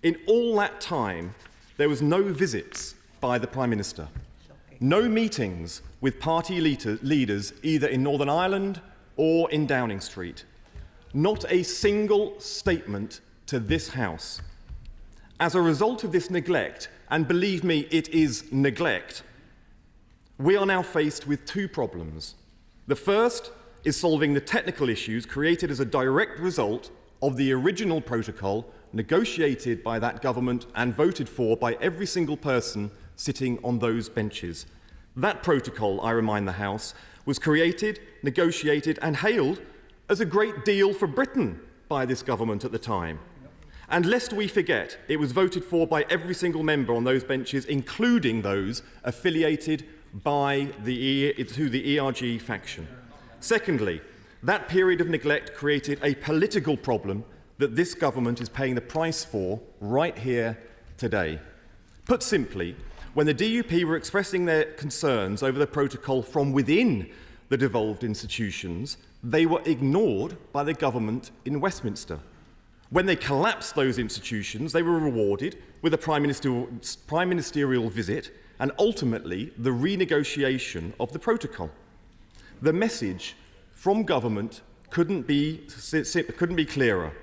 In all that time, there was no visits by the Prime Minister, no meetings with party leaders either in Northern Ireland or in Downing Street, not a single statement to this House. As a result of this neglect, and believe me, it is neglect, we are now faced with two problems. The first is solving the technical issues created as a direct result of the original protocol negotiated by that government and voted for by every single person sitting on those benches. That protocol, I remind the House, was created, negotiated and hailed as a great deal for Britain by this government at the time. And lest we forget, it was voted for by every single member on those benches, including those affiliated to the ERG faction. Secondly, that period of neglect created a political problem that this government is paying the price for right here today. Put simply, when the DUP were expressing their concerns over the protocol from within the devolved institutions, they were ignored by the government in Westminster. When they collapsed those institutions, they were rewarded with a prime ministerial visit and ultimately the renegotiation of the protocol. The message from government couldn't be clearer.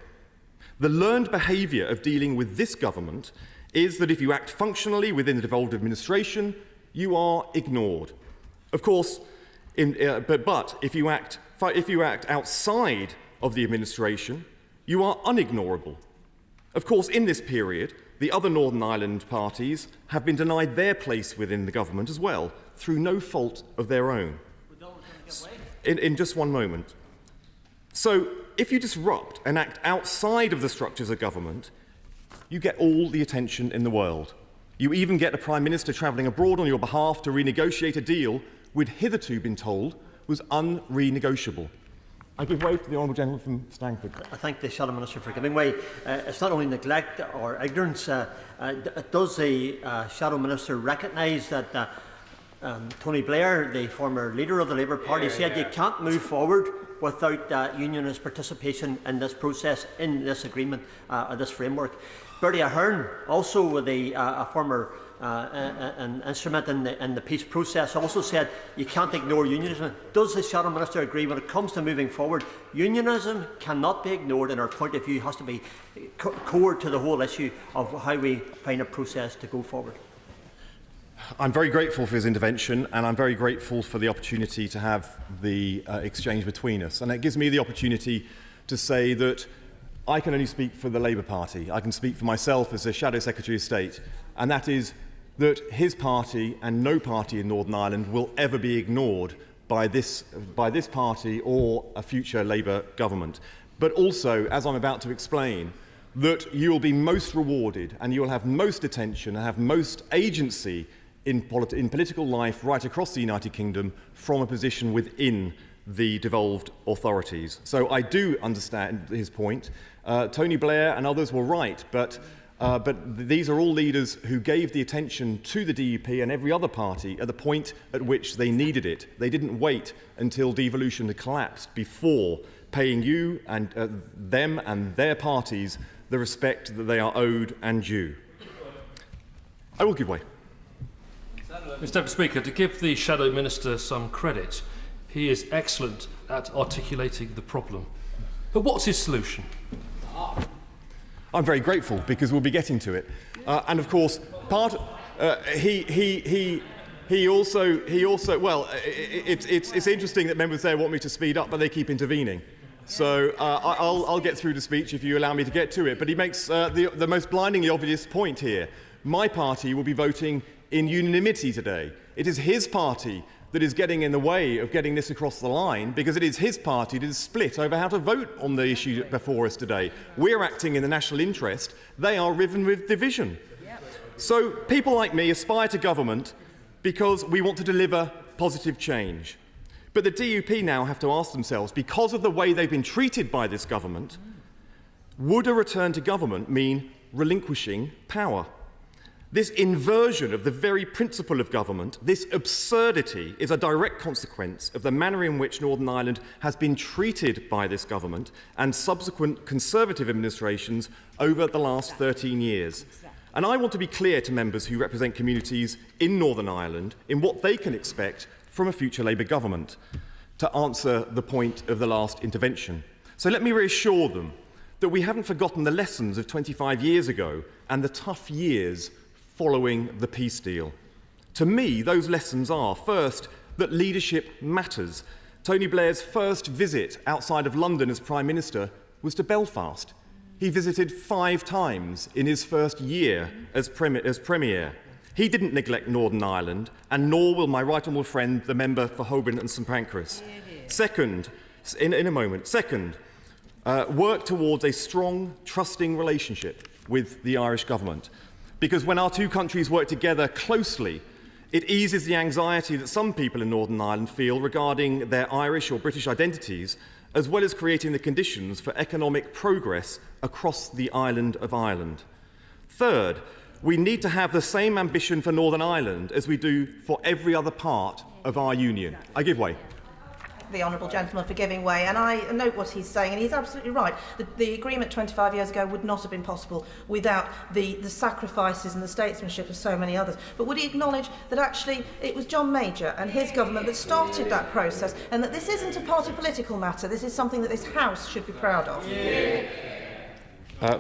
The learned behaviour of dealing with this government is that if you act functionally within the devolved administration, you are ignored. Of course, but if you act outside of the administration, you are unignorable. Of course, in this period, the other Northern Ireland parties have been denied their place within the government as well, through no fault of their own. In just one moment. So, if you disrupt and act outside of the structures of government, you get all the attention in the world. You even get a Prime Minister travelling abroad on your behalf to renegotiate a deal we'd hitherto been told was unrenegotiable. I give way to the Honourable Gentleman from Stansted. I thank the Shadow Minister for giving way. It's not only neglect or ignorance. Does the Shadow Minister recognise that Tony Blair, the former leader of the Labour Party, said you can't move forward without Unionist participation in this process, in this agreement, this framework. Bertie Ahern, also a former an instrument in the peace process, also said you can't ignore unionism. Does the Shadow Minister agree when it comes to moving forward, unionism cannot be ignored and our point of view has to be core to the whole issue of how we find a process to go forward? I'm very grateful for his intervention, and I'm very grateful for the opportunity to have the exchange between us. And it gives me the opportunity to say that I can only speak for the Labour Party. I can speak for myself as a Shadow Secretary of State, and that is that his party and no party in Northern Ireland will ever be ignored by this party or a future Labour government. But also, as I'm about to explain, that you will be most rewarded and you will have most attention and have most agency in political life right across the United Kingdom from a position within the devolved authorities. So I do understand his point. Tony Blair and others were right, but these are all leaders who gave the attention to the DUP and every other party at the point at which they needed it. They didn't wait until devolution had collapsed before paying you and them and their parties the respect that they are owed and due. I will give way. Mr. Speaker, to give the Shadow Minister some credit, he is excellent at articulating the problem. But what's his solution? I'm very grateful because we'll be getting to it. And of course, he also well, it's interesting that members there want me to speed up, but they keep intervening. So I'll get through the speech if you allow me to get to it. But he makes the most blindingly obvious point here. My party will be voting in unanimity today. It is his party that is getting in the way of getting this across the line, because it is his party that is split over how to vote on the issue before us today. We're acting in the national interest. They are riven with division. So people like me aspire to government because we want to deliver positive change. But the DUP now have to ask themselves, because of the way they've been treated by this government, would a return to government mean relinquishing power? This inversion of the very principle of government, this absurdity, is a direct consequence of the manner in which Northern Ireland has been treated by this government and subsequent Conservative administrations over the last 13 years. And I want to be clear to members who represent communities in Northern Ireland in what they can expect from a future Labour government, to answer the point of the last intervention. So let me reassure them that we haven't forgotten the lessons of 25 years ago and the tough years following the peace deal. To me, those lessons are, first, that leadership matters. Tony Blair's first visit outside of London as Prime Minister was to Belfast. He visited 5 times in his first year as Premier. He didn't neglect Northern Ireland, and nor will my right honourable friend, the member for Holborn and St Pancras. Second, work towards a strong, trusting relationship with the Irish government. Because when our two countries work together closely, it eases the anxiety that some people in Northern Ireland feel regarding their Irish or British identities, as well as creating the conditions for economic progress across the island of Ireland. Third, we need to have the same ambition for Northern Ireland as we do for every other part of our union. I give way. The honourable gentleman for giving way, and I note what he's saying, and he's absolutely right. The agreement 25 years ago would not have been possible without the sacrifices and the statesmanship of so many others. But would he acknowledge that actually it was John Major and his government that started that process, and that this isn't a party political matter, this is something that this House should be proud of?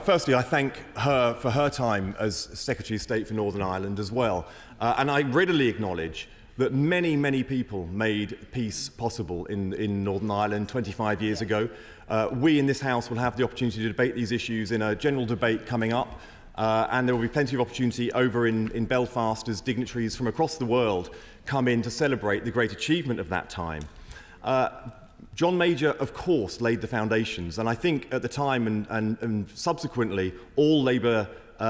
Firstly, I thank her for her time as Secretary of State for Northern Ireland as well. And I readily acknowledge that many, many people made peace possible in Northern Ireland 25 years ago. We in this House will have the opportunity to debate these issues in a general debate coming up, and there will be plenty of opportunity over in Belfast as dignitaries from across the world come in to celebrate the great achievement of that time. John Major, of course, laid the foundations, and I think at the time and subsequently all Labour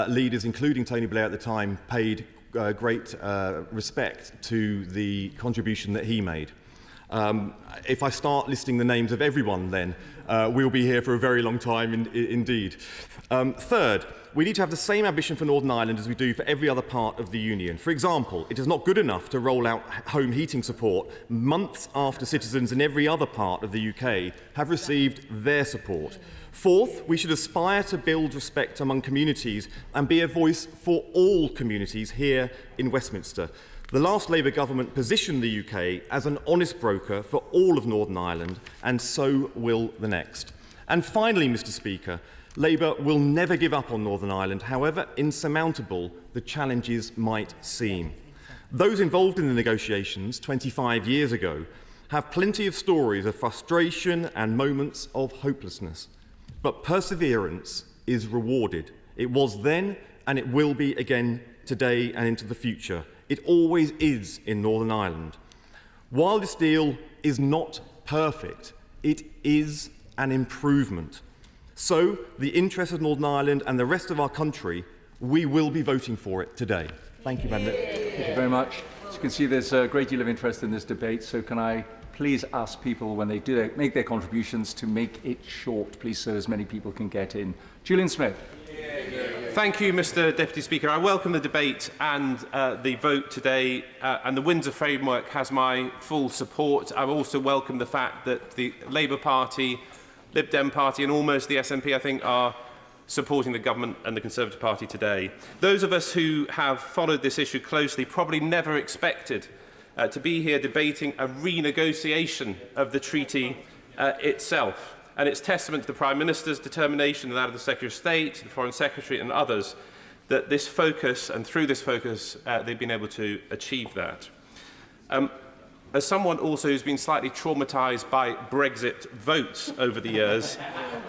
leaders, including Tony Blair at the time, paid great respect to the contribution that he made. If I start listing the names of everyone, then we'll be here for a very long time indeed. Third, we need to have the same ambition for Northern Ireland as we do for every other part of the Union. For example, it is not good enough to roll out home heating support months after citizens in every other part of the UK have received their support. Fourth, we should aspire to build respect among communities and be a voice for all communities here in Westminster. The last Labour government positioned the UK as an honest broker for all of Northern Ireland, and so will the next. And finally, Mr. Speaker, Labour will never give up on Northern Ireland, however insurmountable the challenges might seem. Those involved in the negotiations 25 years ago have plenty of stories of frustration and moments of hopelessness. But perseverance is rewarded. It was then and it will be again today and into the future. It always is in Northern Ireland. While this deal is not perfect, it is an improvement. So, the interests of Northern Ireland and the rest of our country, we will be voting for it today. Thank you, Brendan. Thank you very much. As you can see, there's a great deal of interest in this debate, so can I please ask people, when they do make their contributions, to make it short, please, so as many people can get in. Julian Smith. Thank you, Mr. Deputy Speaker. I welcome the debate and the vote today, and the Windsor Framework has my full support. I also welcome the fact that the Labour Party, Lib Dem Party and almost the SNP, I think, are supporting the government and the Conservative Party today. Those of us who have followed this issue closely probably never expected to be here debating a renegotiation of the treaty itself. And it's testament to the Prime Minister's determination and that of the Secretary of State, the Foreign Secretary and others, that this focus, and through this focus, they've been able to achieve that. As someone also who's been slightly traumatised by Brexit votes over the years,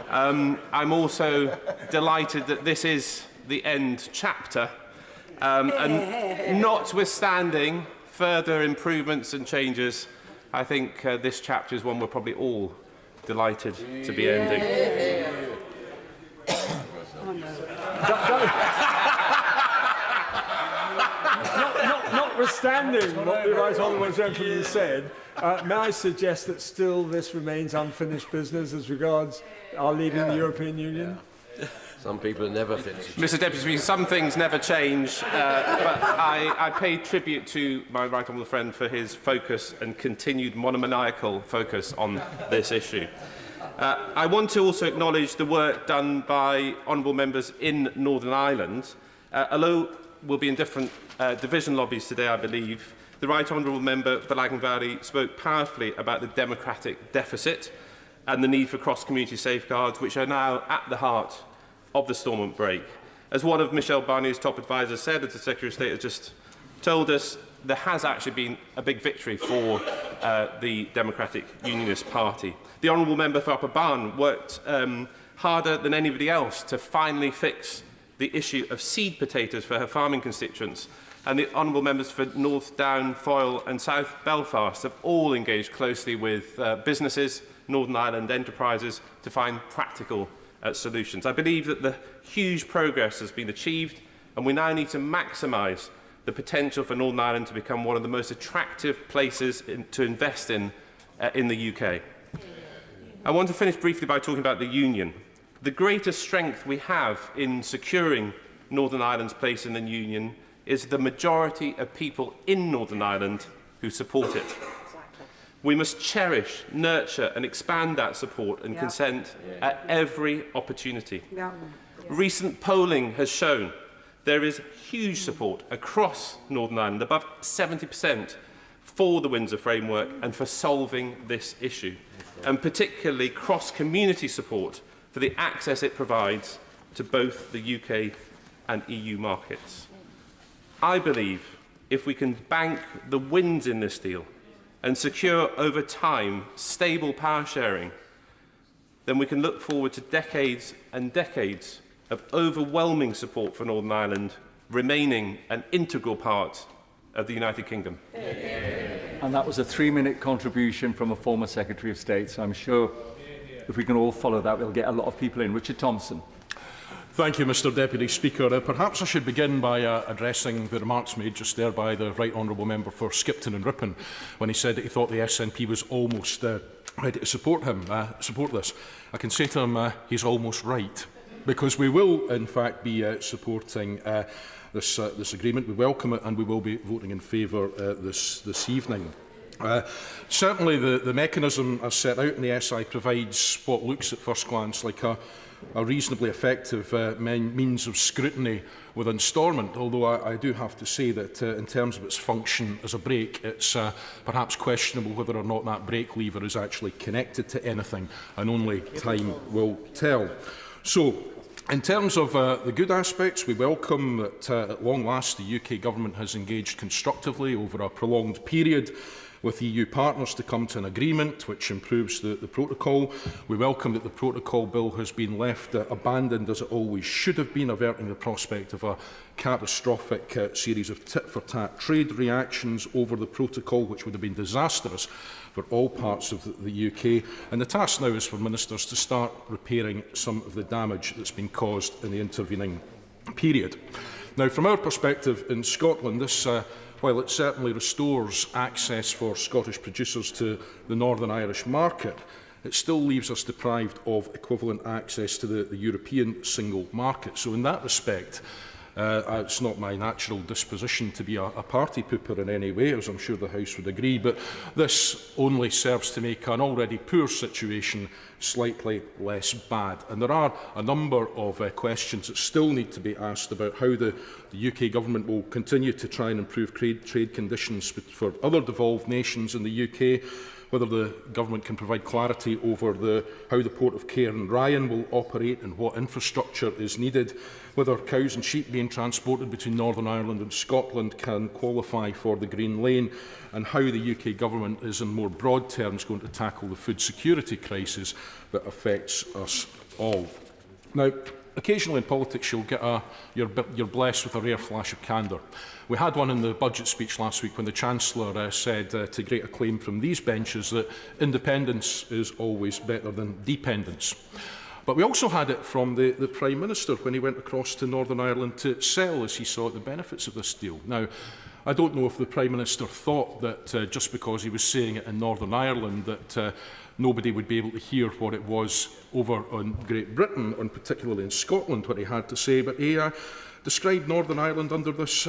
I'm also delighted that this is the end chapter. And notwithstanding further improvements and changes, I think this chapter is one we're probably all delighted to be ending. Notwithstanding what the Right Honourable Gentleman said, may I suggest that still this remains unfinished business as regards our leaving the European Union? Some people are never finished. Mr. Deputy Speaker, some things never change, but I pay tribute to my right honourable friend for his focus and continued monomaniacal focus on this issue. I want to also acknowledge the work done by honourable members in Northern Ireland. Although we'll be in different division lobbies today, I believe, the Right Honourable Member for Lagan spoke powerfully about the democratic deficit and the need for cross-community safeguards, which are now at the heart of the Stormont break. As one of Michel Barnier's top advisors said, as the Secretary of State has just told us, there has actually been a big victory for the Democratic Unionist Party. The Honourable Member for Upper Barn worked harder than anybody else to finally fix the issue of seed potatoes for her farming constituents, and the Honourable Members for North Down, Foyle and South Belfast have all engaged closely with businesses, Northern Ireland enterprises, to find practical solutions. I believe that the huge progress has been achieved, and we now need to maximise the potential for Northern Ireland to become one of the most attractive places to invest in the UK. I want to finish briefly by talking about the Union. The greatest strength we have in securing Northern Ireland's place in the Union is the majority of people in Northern Ireland who support it. We must cherish, nurture and expand that support and consent at every opportunity. Recent polling has shown there is huge support across Northern Ireland, above 70%, for the Windsor Framework and for solving this issue, and particularly cross-community support for the access it provides to both the UK and EU markets. I believe if we can bank the wins in this deal and secure over time stable power sharing, then we can look forward to decades and decades of overwhelming support for Northern Ireland remaining an integral part of the United Kingdom. And that was a 3-minute contribution from a former Secretary of State, so I'm sure if we can all follow that, we'll get a lot of people in. Richard Thompson. Thank you, Mr Deputy Speaker. Perhaps I should begin by addressing the remarks made just there by the Right Honourable Member for Skipton and Ripon when he said that he thought the SNP was almost ready to support this. I can say to him he's almost right, because we will in fact be supporting this agreement. We welcome it and we will be voting in favour this evening. Certainly the mechanism as set out in the SI provides what looks at first glance like a reasonably effective means of scrutiny within Stormont, although I do have to say that in terms of its function as a brake, it's perhaps questionable whether or not that brake lever is actually connected to anything, and only time will tell. So, in terms of the good aspects, we welcome that at long last the UK Government has engaged constructively over a prolonged period with EU partners to come to an agreement which improves the protocol. We welcome that the protocol bill has been left abandoned as it always should have been, averting the prospect of a catastrophic series of tit-for-tat trade reactions over the protocol, which would have been disastrous for all parts of the UK. And the task now is for ministers to start repairing some of the damage that's been caused in the intervening period. Now, from our perspective in Scotland, this while it certainly restores access for Scottish producers to the Northern Irish market, it still leaves us deprived of equivalent access to the European single market. So in that respect, it's not my natural disposition to be a party pooper in any way, as I'm sure the House would agree, but this only serves to make an already poor situation slightly less bad. And there are a number of questions that still need to be asked about how the UK Government will continue to try and improve trade conditions for other devolved nations in the UK, whether the Government can provide clarity over how the Port of Cairn Ryan will operate and what infrastructure is needed, whether cows and sheep being transported between Northern Ireland and Scotland can qualify for the Green Lane, and how the UK Government is in more broad terms going to tackle the food security crisis that affects us all. Now, occasionally in politics you'll get you're blessed with a rare flash of candour. We had one in the budget speech last week when the Chancellor said to great acclaim from these benches that independence is always better than dependence. But we also had it from the Prime Minister when he went across to Northern Ireland to sell, as he saw, the benefits of this deal. Now, I don't know if the Prime Minister thought that just because he was saying it in Northern Ireland that nobody would be able to hear what it was over in Great Britain, and particularly in Scotland, what he had to say, but he described Northern Ireland under this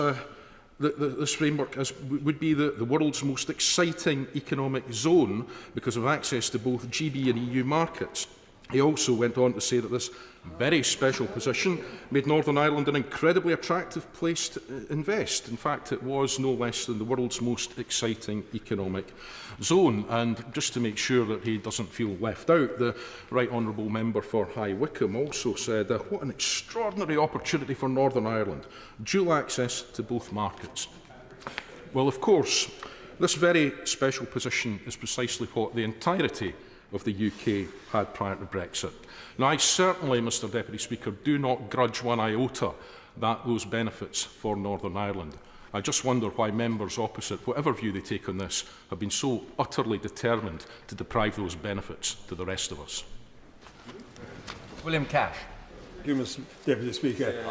this framework as would be the world's most exciting economic zone because of access to both GB and EU markets. He also went on to say that this very special position made Northern Ireland an incredibly attractive place to invest. In fact, it was no less than the world's most exciting economic zone. And just to make sure that he doesn't feel left out, the Right Honourable Member for High Wycombe also said, what an extraordinary opportunity for Northern Ireland, dual access to both markets. Well, of course, this very special position is precisely what the entirety of the UK had prior to Brexit. Now, I certainly, Mr Deputy Speaker, do not grudge one iota those benefits for Northern Ireland. I just wonder why members opposite, whatever view they take on this, have been so utterly determined to deprive those benefits to the rest of us. William Cash. Thank you, Mr Deputy Speaker.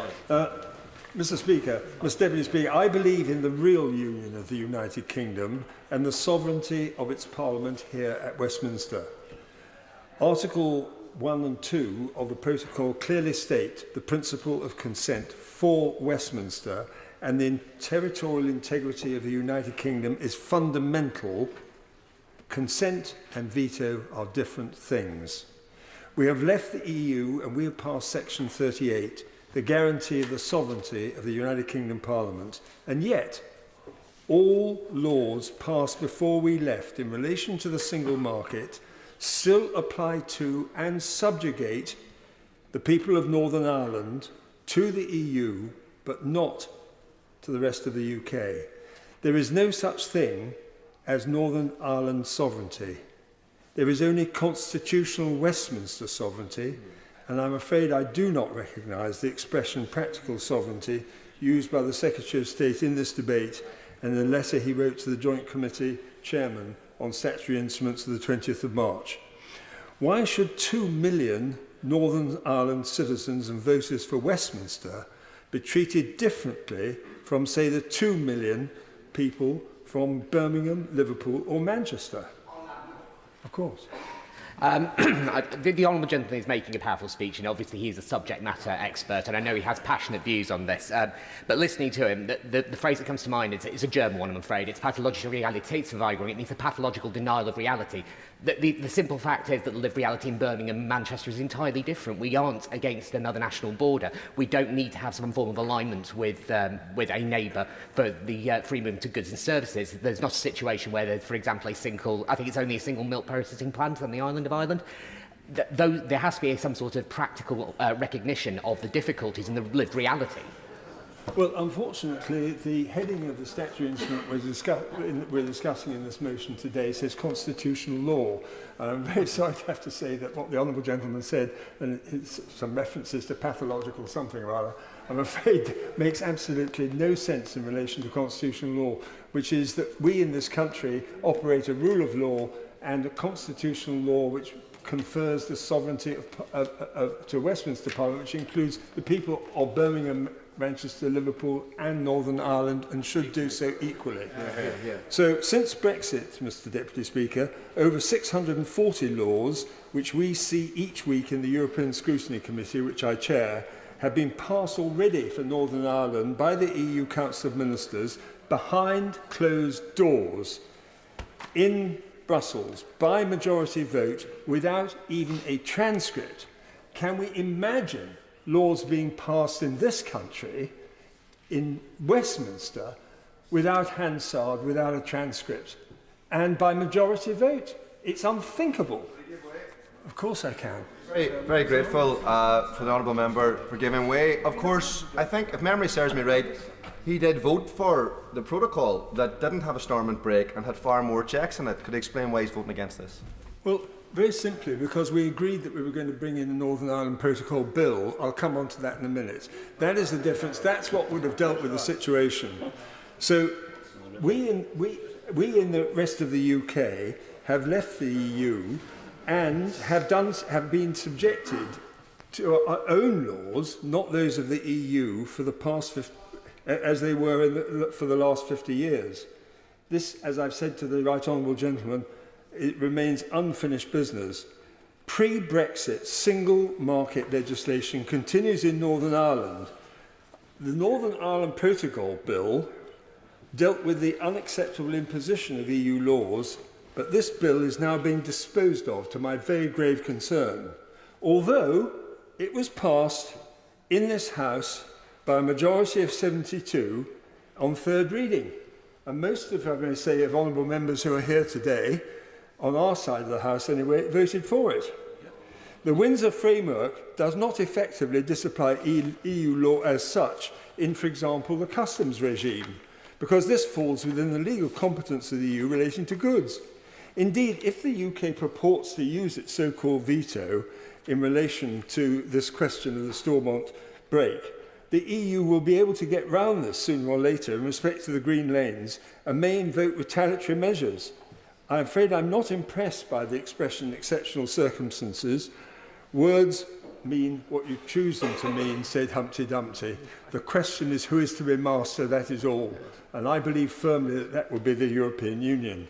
Mr Deputy Speaker, I believe in the real union of the United Kingdom and the sovereignty of its Parliament here at Westminster. Article 1 and 2 of the Protocol clearly state the principle of consent for Westminster, and the territorial integrity of the United Kingdom is fundamental. Consent and veto are different things. We have left the EU and we have passed Section 38, the guarantee of the sovereignty of the United Kingdom Parliament, and yet all laws passed before we left in relation to the single market still apply to and subjugate the people of Northern Ireland to the EU, but not to the rest of the UK. There is no such thing as Northern Ireland sovereignty. There is only constitutional Westminster sovereignty, and I'm afraid I do not recognise the expression practical sovereignty used by the Secretary of State in this debate and the letter he wrote to the Joint Committee Chairman on statutory instruments of the 20th of March. Why should 2 million Northern Ireland citizens and voters for Westminster be treated differently from, say, the 2 million people from Birmingham, Liverpool or Manchester? Of course. The Honourable Gentleman is making a powerful speech, and obviously he's a subject matter expert, and I know he has passionate views on this. But listening to him, the phrase that comes to mind is a German one, I'm afraid. It's pathologische Realitätsverweigerung. It means a pathological denial of reality. The simple fact is that the lived reality in Birmingham and Manchester is entirely different. We aren't against another national border. We don't need to have some form of alignment with a neighbour for the free movement of goods and services. There's not a situation where there's, for example, I think it's only a single milk processing plant on the island of Ireland. There has to be some sort of practical recognition of the difficulties and the lived reality. Well, unfortunately, the heading of the statutory instrument we're discussing in this motion today says constitutional law. And I'm very sorry to have to say that what the Honourable Gentleman said, and it's some references to pathological something or other, I'm afraid makes absolutely no sense in relation to constitutional law, which is that we in this country operate a rule of law and a constitutional law which confers the sovereignty to Westminster Parliament, which includes the people of Birmingham, Manchester, Liverpool and Northern Ireland, and should do so equally. So since Brexit, Mr Deputy Speaker, over 640 laws, which we see each week in the European Scrutiny Committee, which I chair, have been passed already for Northern Ireland by the EU Council of Ministers behind closed doors in Brussels by majority vote without even a transcript. Can we imagine laws being passed in this country, in Westminster, without Hansard, without a transcript, and by majority vote? It's unthinkable. Of course I can. Very, very grateful for the Honourable Member for giving way. Of course, I think, if memory serves me right, he did vote for the protocol that didn't have a Stormont break and had far more checks in it. Could he explain why he's voting against this? Well, very simply, because we agreed that we were going to bring in the Northern Ireland Protocol Bill. I'll come on to that in a minute. That is the difference. That's what would have dealt with the situation. So we in the rest of the UK have left the EU and have been subjected to our own laws, not those of the EU, for the past as they were for the last 50 years. This, as I've said to the Right Honourable Gentleman, it remains unfinished business. Pre-Brexit single market legislation continues in Northern Ireland. The Northern Ireland Protocol Bill dealt with the unacceptable imposition of EU laws, but this bill is now being disposed of, to my very grave concern, although it was passed in this House by a majority of 72 on third reading. And most of, I'm going to say, of honourable members who are here today, on our side of the House anyway, voted for it. The Windsor Framework does not effectively disapply EU law as such in, for example, the customs regime, because this falls within the legal competence of the EU relating to goods. Indeed, if the UK purports to use its so-called veto in relation to this question of the Stormont break, the EU will be able to get round this sooner or later in respect to the green lanes and may invoke retaliatory measures. I'm afraid I'm not impressed by the expression exceptional circumstances. Words mean what you choose them to mean, said Humpty Dumpty. The question is who is to be master, that is all. And I believe firmly that that will be the European Union.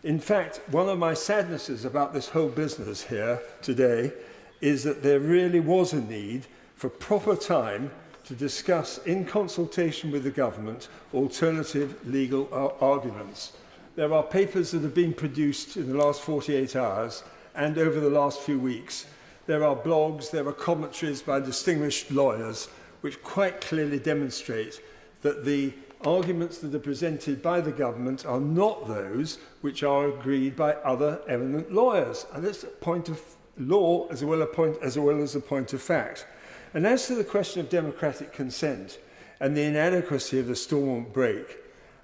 In fact, one of my sadnesses about this whole business here today is that there really was a need for proper time to discuss, in consultation with the government, alternative legal arguments. There are papers that have been produced in the last 48 hours and over the last few weeks. There are blogs, there are commentaries by distinguished lawyers which quite clearly demonstrate that the arguments that are presented by the government are not those which are agreed by other eminent lawyers. And that's a point of law as well as a point of fact. And as to the question of democratic consent and the inadequacy of the Stormont break,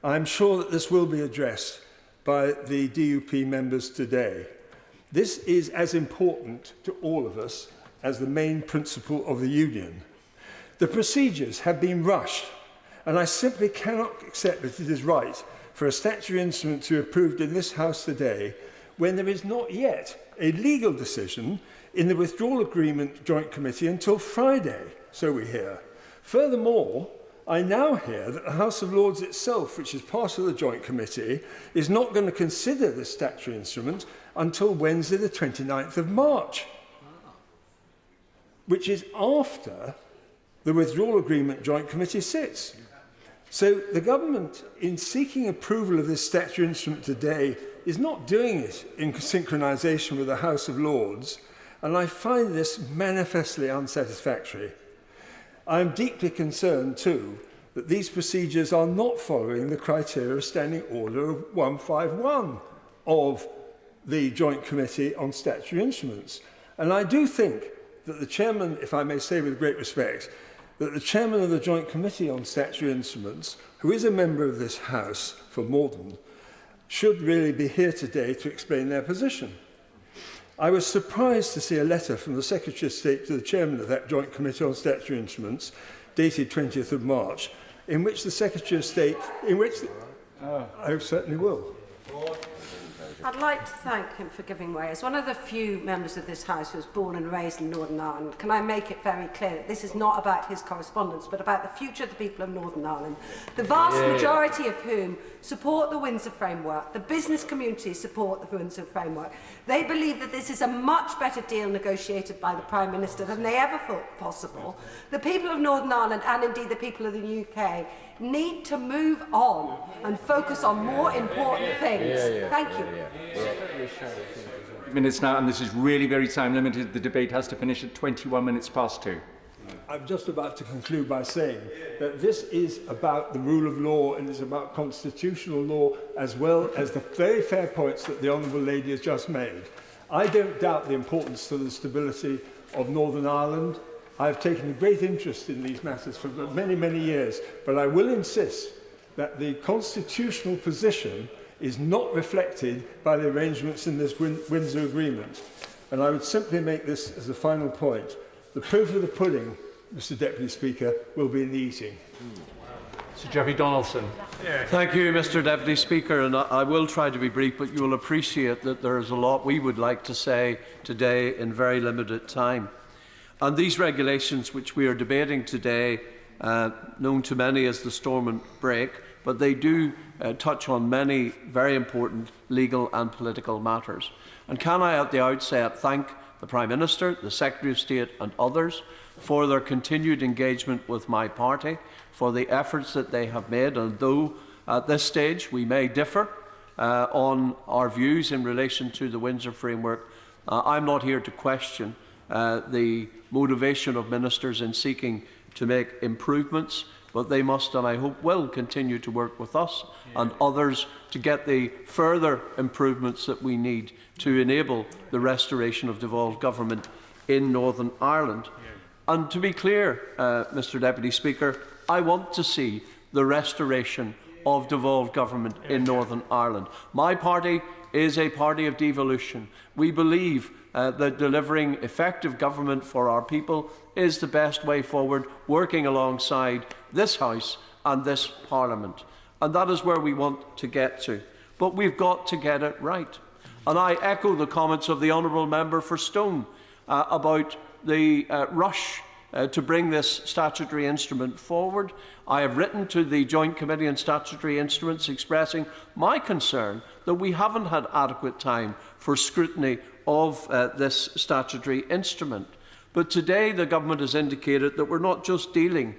I'm sure that this will be addressed by the DUP members today. This is as important to all of us as the main principle of the Union. The procedures have been rushed, and I simply cannot accept that it is right for a statutory instrument to be approved in this House today when there is not yet a legal decision in the Withdrawal Agreement Joint Committee until Friday, so we hear. Furthermore, I now hear that the House of Lords itself, which is part of the Joint Committee, is not going to consider this statutory instrument until Wednesday the 29th of March, which is after the Withdrawal Agreement Joint Committee sits. So the government, in seeking approval of this statutory instrument today, is not doing it in synchronisation with the House of Lords, and I find this manifestly unsatisfactory. I am deeply concerned, too, that these procedures are not following the criteria of Standing Order 151 of the Joint Committee on Statutory Instruments. And I do think that the chairman, if I may say with great respect, that the chairman of the Joint Committee on Statutory Instruments, who is a member of this House for Morden, should really be here today to explain their position. I was surprised to see a letter from the Secretary of State to the chairman of that Joint Committee on Statutory Instruments, dated 20th of March, in which the Secretary of State, I certainly will. I'd like to thank him for giving way. As one of the few members of this House who was born and raised in Northern Ireland, can I make it very clear that this is not about his correspondence, but about the future of the people of Northern Ireland, the vast majority of whom support the Windsor Framework. The business community support the Windsor Framework. They believe that this is a much better deal negotiated by the Prime Minister than they ever thought possible. The people of Northern Ireland, and indeed the people of the UK, need to move on and focus on more important things. Thank you. Minutes now, and this is really very time limited. The debate has to finish at 21 minutes past 2. I'm just about to conclude by saying that this is about the rule of law and it's about constitutional law, as well as the very fair points that the Honourable Lady has just made. I don't doubt the importance to the stability of Northern Ireland. I've taken a great interest in these matters for many, many years, but I will insist that the constitutional position is not reflected by the arrangements in this Windsor Agreement. And I would simply make this as a final point. The proof of the pudding, Mr Deputy Speaker, will be in the eating. Sir Geoffrey Donaldson. Thank you, Mr Deputy Speaker, and I will try to be brief, but you will appreciate that there is a lot we would like to say today in very limited time. And these regulations which we are debating today, known to many as the Stormont Break, but they do touch on many very important legal and political matters. And can I at the outset thank the Prime Minister, the Secretary of State and others for their continued engagement with my party, for the efforts that they have made, and though at this stage we may differ on our views in relation to the Windsor Framework, I'm not here to question the motivation of ministers in seeking to make improvements, but they must, and I hope will, continue to work with us and others to get the further improvements that we need to enable the restoration of devolved government in Northern Ireland. And to be clear, Mr Deputy Speaker, I want to see the restoration of devolved government in Northern Ireland. My party is a party of devolution. We believe that delivering effective government for our people is the best way forward, working alongside this House and this Parliament. And that is where we want to get to. But we've got to get it right. And I echo the comments of the Honourable Member for Stone about the rush to bring this statutory instrument forward. I have written to the Joint Committee on Statutory Instruments expressing my concern that we haven't had adequate time for scrutiny of this statutory instrument. But today the government has indicated that we're not just dealing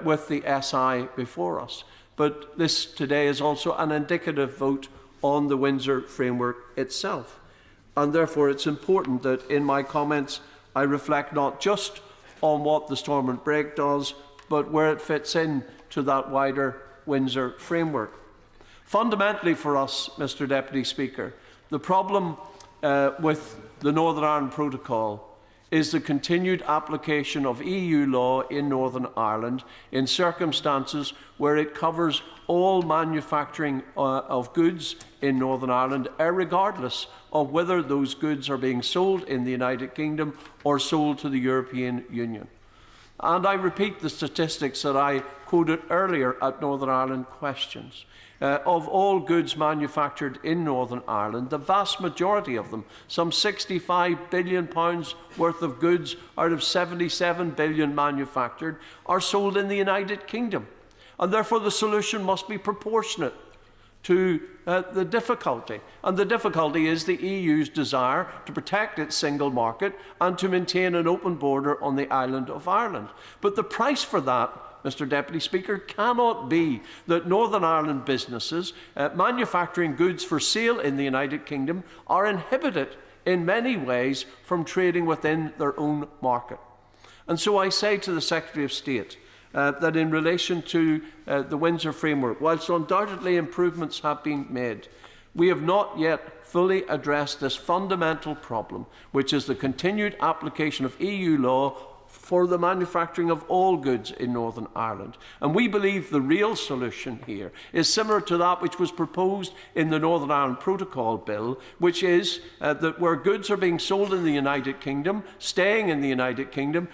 with the SI before us, but this today is also an indicative vote on the Windsor Framework itself. And therefore it's important that in my comments I reflect not just on what the Stormont Break does, but where it fits in to that wider Windsor Framework. Fundamentally for us, Mr Deputy Speaker, the problem with the Northern Ireland Protocol is the continued application of EU law in Northern Ireland in circumstances where it covers all manufacturing of goods in Northern Ireland, regardless of whether those goods are being sold in the United Kingdom or sold to the European Union. And I repeat the statistics that I quoted earlier at Northern Ireland Questions. Of all goods manufactured in Northern Ireland, the vast majority of them, some £65 billion worth of goods out of 77 billion manufactured, are sold in the United Kingdom. And therefore the solution must be proportionate to the difficulty. And the difficulty is the EU's desire to protect its single market and to maintain an open border on the island of Ireland. But the price for that, Mr Deputy Speaker, cannot be that Northern Ireland businesses manufacturing goods for sale in the United Kingdom are inhibited in many ways from trading within their own market. And so I say to the Secretary of State that in relation to the Windsor Framework, whilst undoubtedly improvements have been made, we have not yet fully addressed this fundamental problem, which is the continued application of EU law for the manufacturing of all goods in Northern Ireland. And we believe the real solution here is similar to that which was proposed in the Northern Ireland Protocol Bill, which is that where goods are being sold in the United Kingdom, staying in the United Kingdom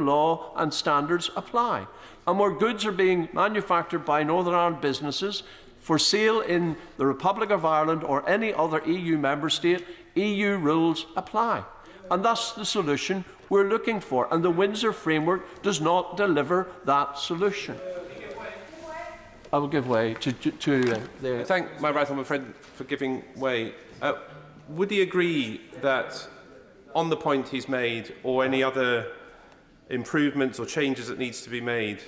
law and standards apply. And where goods are being manufactured by Northern Ireland businesses for sale in the Republic of Ireland or any other EU member state, EU rules apply. And that's the solution we're looking for. And the Windsor Framework does not deliver that solution. I will give way to I thank my right honourable friend for giving way. Would he agree that on the point he's made, or any other improvements or changes that needs to be made,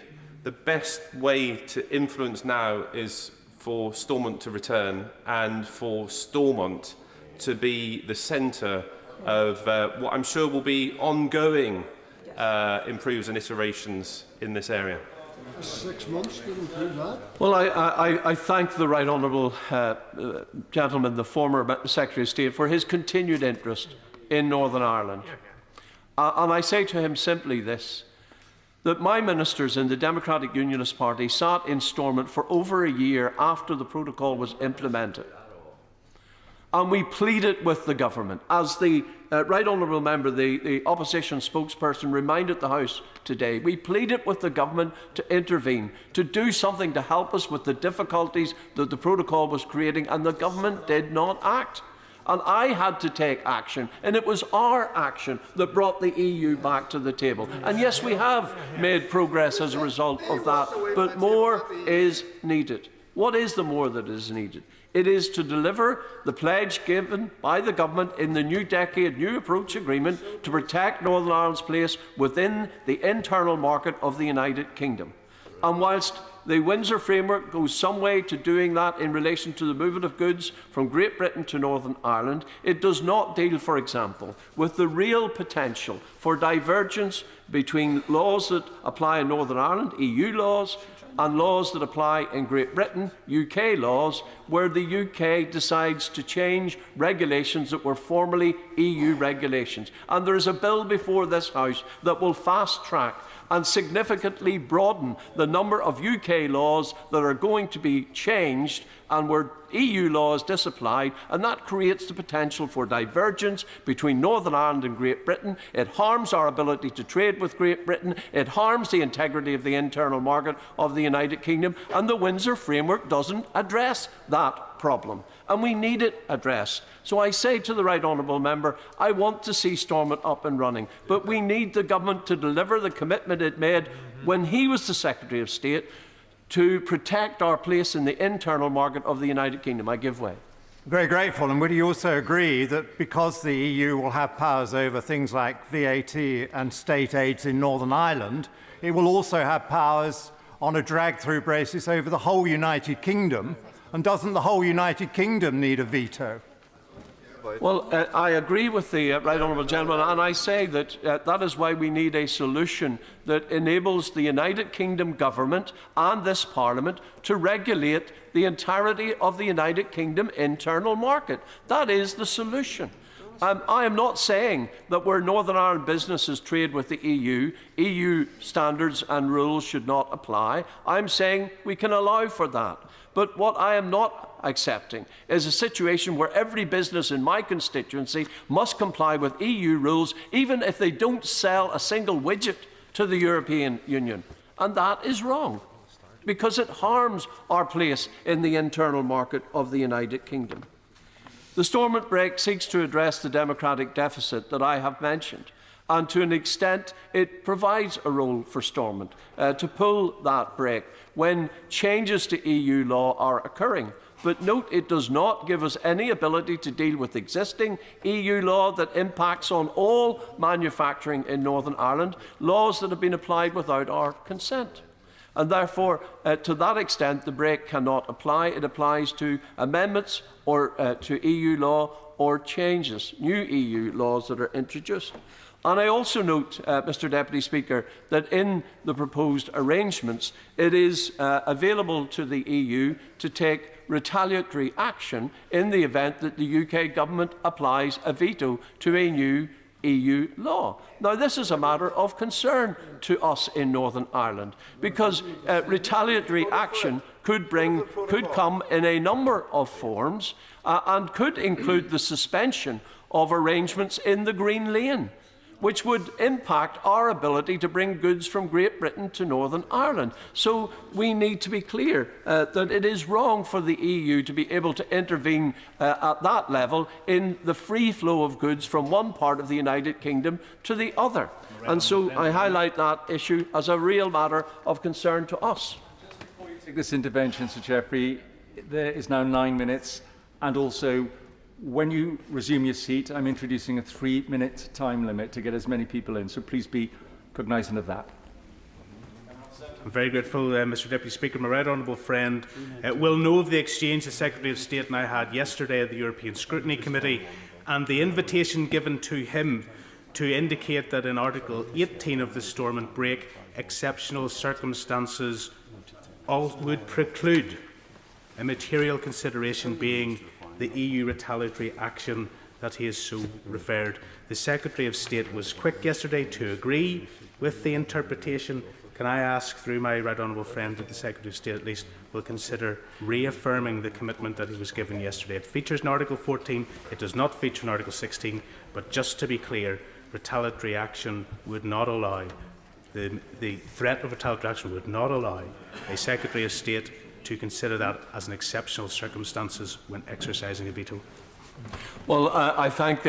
the best way to influence now is for Stormont to return and for Stormont to be the centre of what I'm sure will be ongoing improves and iterations in this area? 6 months didn't prove that. Well, I thank the right honourable gentleman, the former Secretary of State, for his continued interest in Northern Ireland. And I say to him simply this, that my ministers in the Democratic Unionist Party sat in Stormont for over a year after the protocol was implemented. And we pleaded with the government, as the right honourable member, the opposition spokesperson, reminded the House today. We pleaded with the government to intervene, to do something to help us with the difficulties that the protocol was creating, and the government did not act. And I had to take action, and it was our action that brought the EU back to the table. And yes, we have made progress as a result of that, but more is needed. What is the more that is needed? It is to deliver the pledge given by the government in the New Decade New Approach Agreement to protect Northern Ireland's place within the internal market of the United Kingdom. And whilst the Windsor Framework goes some way to doing that in relation to the movement of goods from Great Britain to Northern Ireland, it does not deal, for example, with the real potential for divergence between laws that apply in Northern Ireland, EU laws, and laws that apply in Great Britain, UK laws, where the UK decides to change regulations that were formerly EU regulations. And there is a bill before this House that will fast-track and significantly broaden the number of UK laws that are going to be changed and where EU law is disapplied, and that creates the potential for divergence between Northern Ireland and Great Britain. It harms our ability to trade with Great Britain. It harms the integrity of the internal market of the United Kingdom, and the Windsor Framework doesn't address that problem, and we need it addressed. So I say to the right honourable member, I want to see Stormont up and running, but we need the government to deliver the commitment it made when he was the Secretary of State to protect our place in the internal market of the United Kingdom. I give way. Very grateful. And would you also agree that because the EU will have powers over things like VAT and state aids in Northern Ireland, it will also have powers on a drag-through basis over the whole United Kingdom? And doesn't the whole United Kingdom need a veto? Well, I agree with the right honourable gentleman, and I say that that is why we need a solution that enables the United Kingdom government and this Parliament to regulate the entirety of the United Kingdom internal market. That is the solution. I am not saying that where Northern Ireland businesses trade with the EU standards and rules should not apply. I'm saying we can allow for that. But what I am not accepting is a situation where every business in my constituency must comply with EU rules, even if they don't sell a single widget to the European Union. And that is wrong, because it harms our place in the internal market of the United Kingdom. The Stormont Break seeks to address the democratic deficit that I have mentioned, and to an extent it provides a role for Stormont to pull that brake when changes to EU law are occurring. But note, it does not give us any ability to deal with existing EU law that impacts on all manufacturing in Northern Ireland, laws that have been applied without our consent. And therefore, to that extent, the brake cannot apply. It applies to amendments or to EU law or changes, new EU laws that are introduced. And I also note, Mr Deputy Speaker, that in the proposed arrangements, it is available to the EU to take retaliatory action in the event that the UK government applies a veto to a new EU law. Now, this is a matter of concern to us in Northern Ireland, because retaliatory action could come in a number of forms and could include the suspension of arrangements in the Green Lane, which would impact our ability to bring goods from Great Britain to Northern Ireland. So we need to be clear that it is wrong for the EU to be able to intervene at that level in the free flow of goods from one part of the United Kingdom to the other. And so I highlight that issue as a real matter of concern to us. Just before you take this intervention, Sir Jeffrey, there is now 9 minutes, and also when you resume your seat, I'm introducing a 3-minute time limit to get as many people in, so please be cognizant of that. I'm very grateful, Mr Deputy Speaker. My right honourable friend will know of the exchange the Secretary of State and I had yesterday at the European Scrutiny Committee, and the invitation given to him to indicate that in Article 18 of the Stormont Break, exceptional circumstances would preclude a material consideration being the EU retaliatory action that he has so referred. The Secretary of State was quick yesterday to agree with the interpretation. Can I ask, through my right honourable friend, that the Secretary of State at least will consider reaffirming the commitment that he was given yesterday? It features in Article 14, it does not feature in Article 16, but just to be clear, retaliatory action would not allow, the threat of retaliatory action would not allow a Secretary of State to consider that as an exceptional circumstances when exercising a veto. Well, I thank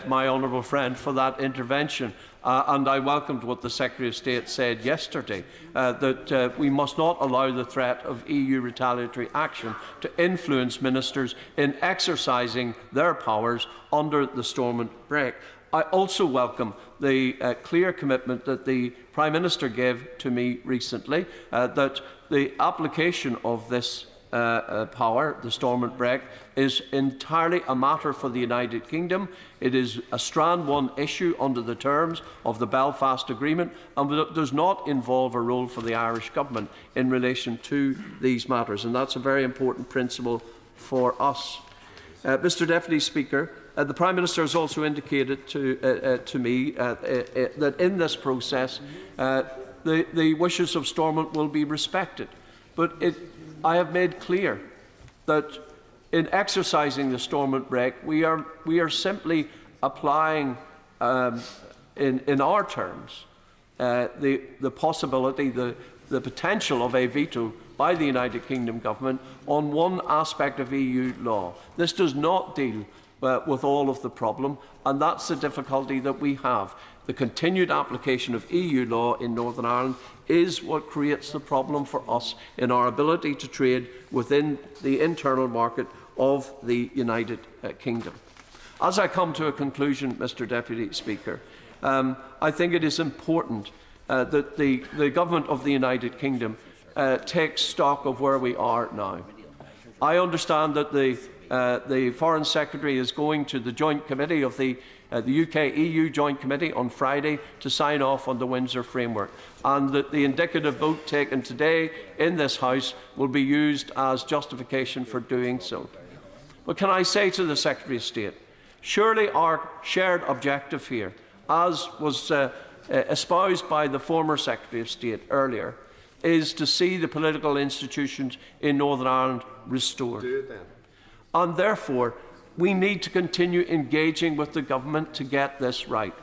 my honourable friend for that intervention, and I welcomed what the Secretary of State said yesterday, that we must not allow the threat of EU retaliatory action to influence ministers in exercising their powers under the Stormont Break. I also welcome the clear commitment that the Prime Minister gave to me recently, that the application of this power, the Stormont Break, is entirely a matter for the United Kingdom. It is a Strand 1 issue under the terms of the Belfast Agreement, and does not involve a role for the Irish Government in relation to these matters, and that's a very important principle for us. Mr Deputy Speaker, the Prime Minister has also indicated to me that in this process the wishes of Stormont will be respected. But I have made clear that in exercising the Stormont Break, we are simply applying, in our terms, the possibility, the potential of a veto by the United Kingdom Government on one aspect of EU law. This does not deal with all of the problem, and that's the difficulty that we have. The continued application of EU law in Northern Ireland is what creates the problem for us in our ability to trade within the internal market of the United Kingdom. As I come to a conclusion, Mr Deputy Speaker, I think it is important that the Government of the United Kingdom takes stock of where we are now. I understand that the Foreign Secretary is going to the Joint Committee of the UK-EU Joint Committee on Friday to sign off on the Windsor Framework, and that the indicative vote taken today in this House will be used as justification for doing so. But can I say to the Secretary of State, surely our shared objective here, as was espoused by the former Secretary of State earlier, is to see the political institutions in Northern Ireland restored. And therefore, we need to continue engaging with the government to get this right.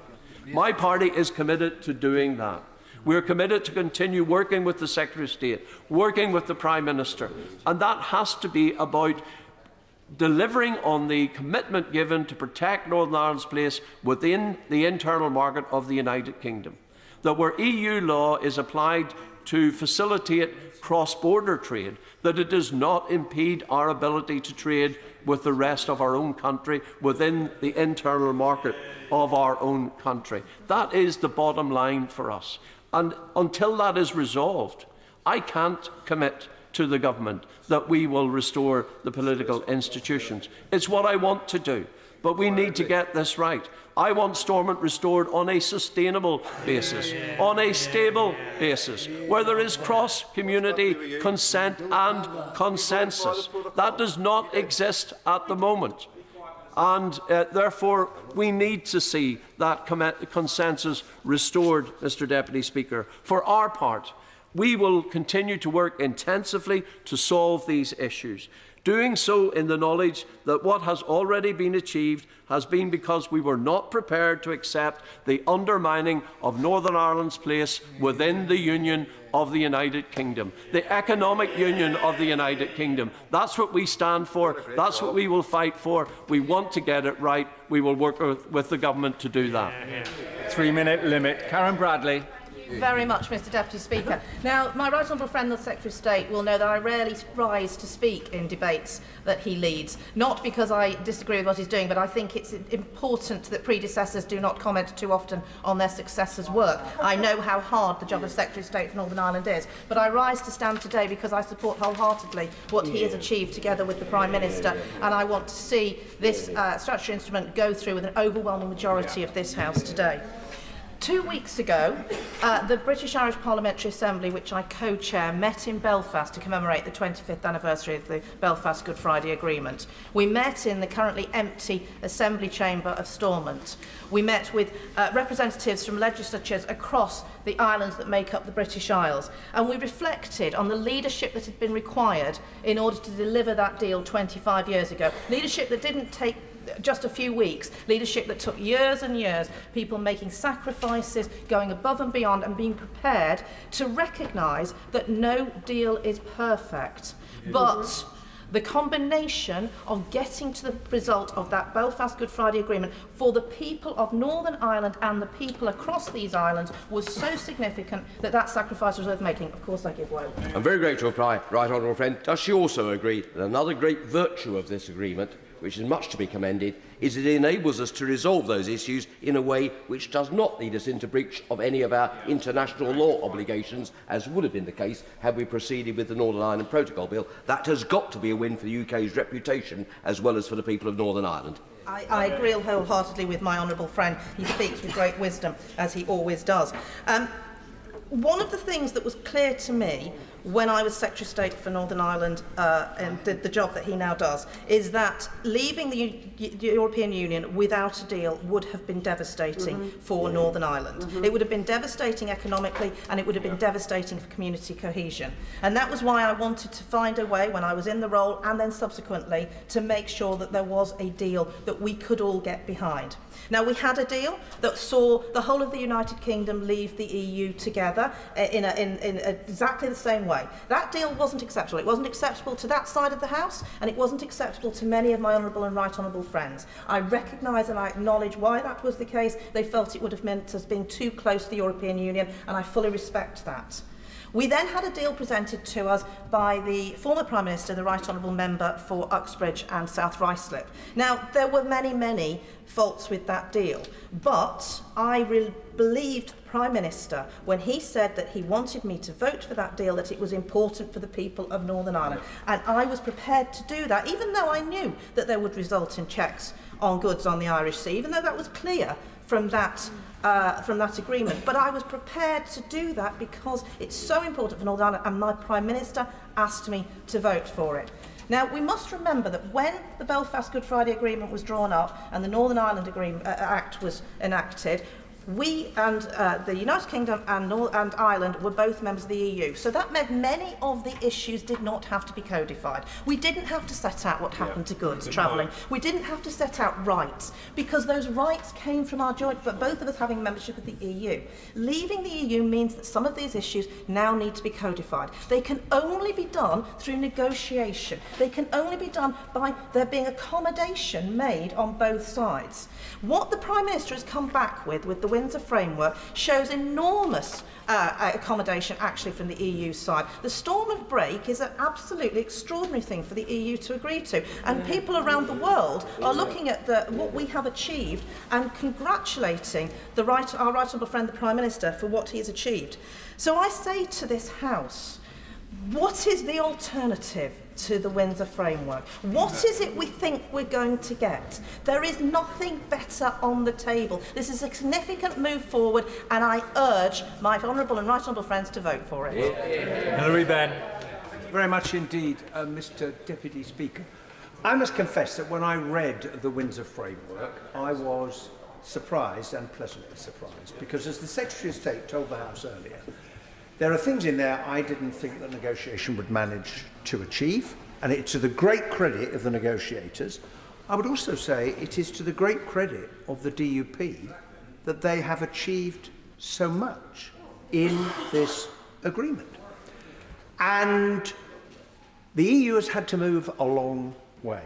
My party is committed to doing that. We are committed to continue working with the Secretary of State, working with the Prime Minister, and that has to be about delivering on the commitment given to protect Northern Ireland's place within the internal market of the United Kingdom. That where EU law is applied to facilitate cross-border trade, that it does not impede our ability to trade with the rest of our own country within the internal market of our own country. That is the bottom line for us. And until that is resolved, I can't commit to the government that we will restore the political institutions. It's what I want to do, but we need to get this right. I want Stormont restored on a sustainable basis, on a stable basis, where there is cross-community consent and consensus. That does not exist at the moment. And therefore, we need to see that consensus restored, Mr. Deputy Speaker. For our part, we will continue to work intensively to solve these issues, doing so in the knowledge that what has already been achieved has been because we were not prepared to accept the undermining of Northern Ireland's place within the Union of the United Kingdom, the economic union of the United Kingdom. That's what we stand for. That's what we will fight for. We want to get it right. We will work with the government to do that. 3-minute limit. Karen Bradley. Very much, Mr. Deputy Speaker. Now, my right honourable friend, the Secretary of State, will know that I rarely rise to speak in debates that he leads, not because I disagree with what he's doing, but I think it's important that predecessors do not comment too often on their successors' work. I know how hard the job of Secretary of State for Northern Ireland is, but I rise to stand today because I support wholeheartedly what he has achieved together with the Prime Minister, and I want to see this statutory instrument go through with an overwhelming majority of this House today. 2 weeks ago, the British Irish Parliamentary Assembly, which I co-chair, met in Belfast to commemorate the 25th anniversary of the Belfast Good Friday Agreement. We met in the currently empty Assembly chamber of Stormont. We met with representatives from legislatures across the islands that make up the British Isles, and we reflected on the leadership that had been required in order to deliver that deal 25 years ago. Leadership that didn't take just a few weeks, leadership that took years and years, people making sacrifices, going above and beyond and being prepared to recognise that no deal is perfect. But the combination of getting to the result of that Belfast Good Friday Agreement for the people of Northern Ireland and the people across these islands was so significant that that sacrifice was worth making. Of course I give way. I'm very grateful to reply, right honourable friend. Does she also agree that another great virtue of this agreement, which is much to be commended, is it enables us to resolve those issues in a way which does not lead us into breach of any of our international law obligations, as would have been the case had we proceeded with the Northern Ireland Protocol Bill? That has got to be a win for the UK's reputation as well as for the people of Northern Ireland. I agree wholeheartedly with my honourable friend. He speaks with great wisdom, as he always does. One of the things that was clear to me when I was Secretary of State for Northern Ireland and did the job that he now does, is that leaving the European Union without a deal would have been devastating for Northern Ireland. It would have been devastating economically, and it would have been devastating for community cohesion. And that was why I wanted to find a way, when I was in the role and then subsequently, to make sure that there was a deal that we could all get behind. Now, we had a deal that saw the whole of the United Kingdom leave the EU together in exactly the same way. That deal wasn't acceptable. It wasn't acceptable to that side of the House, and it wasn't acceptable to many of my honourable and right honourable friends. I recognise and I acknowledge why that was the case. They felt it would have meant us being too close to the European Union, and I fully respect that. We then had a deal presented to us by the former Prime Minister, the Right Honourable Member for Uxbridge and South Ruislip. Now, there were many faults with that deal, but I believed the Prime Minister when he said that he wanted me to vote for that deal, that it was important for the people of Northern Ireland. And I was prepared to do that, even though I knew that there would result in checks on goods on the Irish Sea, even though that was clear from that agreement. But I was prepared to do that because it's so important for Northern Ireland, and my Prime Minister asked me to vote for it. Now, we must remember that when the Belfast Good Friday Agreement was drawn up and the Northern Ireland Act was enacted, We and the United Kingdom and Ireland were both members of the EU. So that meant many of the issues did not have to be codified. We didn't have to set out what happened to goods travelling. We didn't have to set out rights, because those rights came from our joint, but both of us having membership of the EU. Leaving the EU means that some of these issues now need to be codified. They can only be done through negotiation. They can only be done by there being accommodation made on both sides. What the Prime Minister has come back with the Windsor framework shows enormous accommodation actually from the EU side. The Stormont break is an absolutely extraordinary thing for the EU to agree to, and people around the world are looking at what we have achieved and congratulating our right honourable friend the Prime Minister for what he has achieved. So I say to this House, what is the alternative to the Windsor framework? What is it we think we're going to get? There is nothing better on the table. This is a significant move forward, and I urge my honourable and right honourable friends to vote for it. Hilary Benn. Very much indeed, Mr. Deputy Speaker. I must confess that when I read the Windsor framework, I was surprised and pleasantly surprised, because as the Secretary of State told the House earlier, there are things in there I didn't think the negotiation would manage to achieve, and it's to the great credit of the negotiators. I would also say it is to the great credit of the DUP that they have achieved so much in this agreement. And the EU has had to move a long way.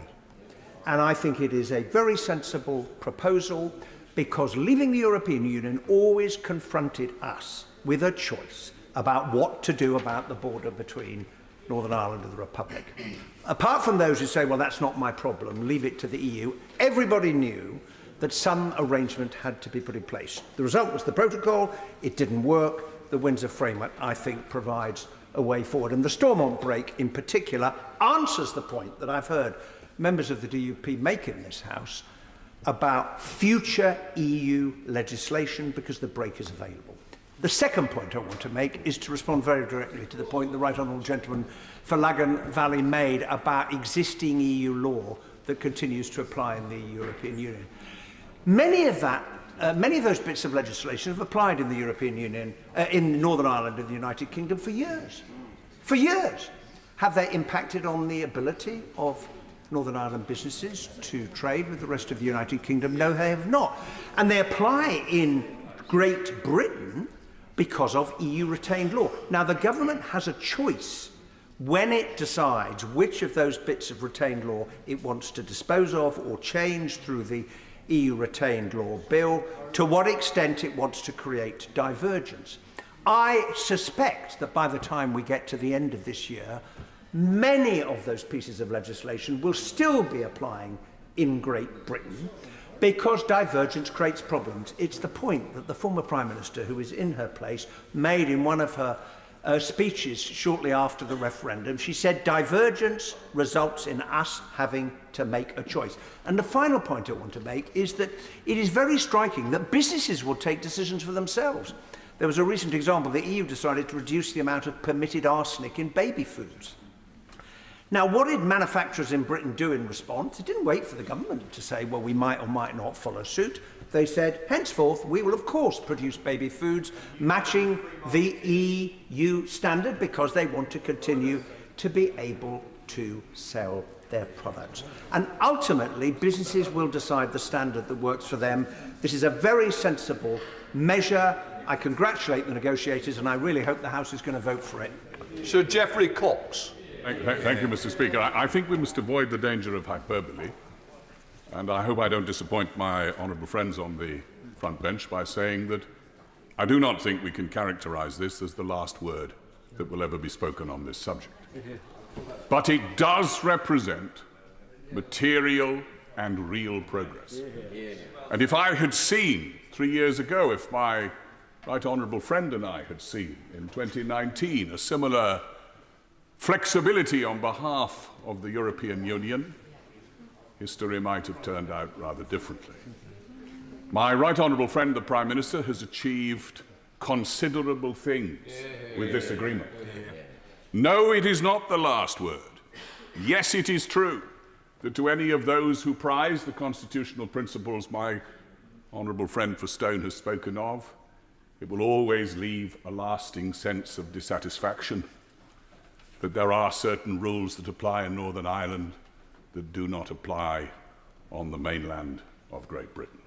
And I think it is a very sensible proposal, because leaving the European Union always confronted us with a choice about what to do about the border between Northern Ireland and the Republic. Apart from those who say, well, that's not my problem, leave it to the EU, everybody knew that some arrangement had to be put in place. The result was the protocol. It didn't work. The Windsor framework, I think, provides a way forward. And the Stormont break, in particular, answers the point that I've heard members of the DUP make in this House about future EU legislation, because the break is available. The second point I want to make is to respond very directly to the point the Right Honourable Gentleman for Lagan Valley made about existing EU law that continues to apply in the European Union. Many of those bits of legislation have applied in the European Union, in Northern Ireland and the United Kingdom for years. For years. Have they impacted on the ability of Northern Ireland businesses to trade with the rest of the United Kingdom? No, they have not. And they apply in Great Britain because of EU retained law. Now, the government has a choice when it decides which of those bits of retained law it wants to dispose of or change through the EU retained law bill, to what extent it wants to create divergence. I suspect that by the time we get to the end of this year, many of those pieces of legislation will still be applying in Great Britain, because divergence creates problems. It's the point that the former Prime Minister, who is in her place, made in one of her speeches shortly after the referendum. She said divergence results in us having to make a choice. And the final point I want to make is that it is very striking that businesses will take decisions for themselves. There was a recent example. The EU decided to reduce the amount of permitted arsenic in baby foods. Now, what did manufacturers in Britain do in response? They didn't wait for the government to say, well, we might or might not follow suit. They said, henceforth, we will, of course, produce baby foods matching the EU standard, because they want to continue to be able to sell their products. And ultimately, businesses will decide the standard that works for them. This is a very sensible measure. I congratulate the negotiators, and I really hope the House is going to vote for it. Sir Geoffrey Cox. Thank you, Mr. Speaker. I think we must avoid the danger of hyperbole, and I hope I don't disappoint my honourable friends on the front bench by saying that I do not think we can characterise this as the last word that will ever be spoken on this subject. But it does represent material and real progress. And if I had seen 3 years ago, if my right honourable friend and I had seen in 2019 a similar flexibility on behalf of the European Union, history might have turned out rather differently. My right honourable friend, the Prime Minister, has achieved considerable things with this agreement. No, it is not the last word. Yes, it is true that to any of those who prize the constitutional principles my honourable friend for Stone has spoken of, it will always leave a lasting sense of dissatisfaction that there are certain rules that apply in Northern Ireland that do not apply on the mainland of Great Britain.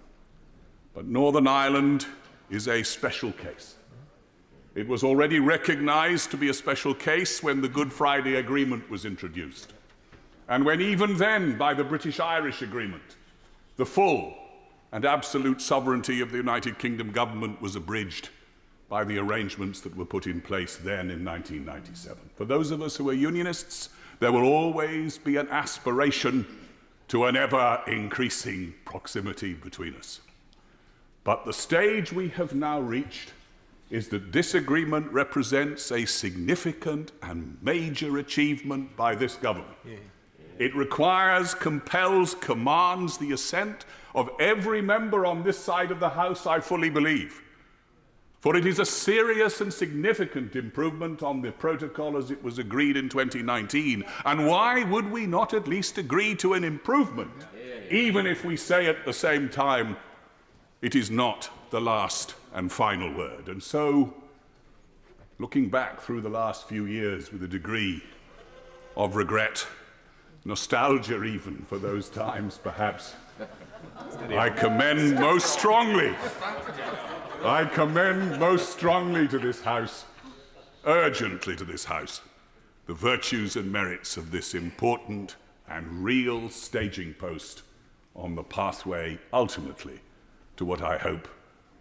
But Northern Ireland is a special case. It was already recognised to be a special case when the Good Friday Agreement was introduced, and when even then, by the British-Irish Agreement, the full and absolute sovereignty of the United Kingdom government was abridged by the arrangements that were put in place then in 1997. For those of us who are Unionists, there will always be an aspiration to an ever-increasing proximity between us. But the stage we have now reached is that this agreement represents a significant and major achievement by this government. It requires, compels, commands the assent of every member on this side of the House, I fully believe. For it is a serious and significant improvement on the protocol as it was agreed in 2019. And why would we not at least agree to an improvement, even if we say at the same time it is not the last and final word? And so, looking back through the last few years with a degree of regret, nostalgia even for those times perhaps, I commend most strongly to this House, urgently to this House, the virtues and merits of this important and real staging post on the pathway ultimately to what I hope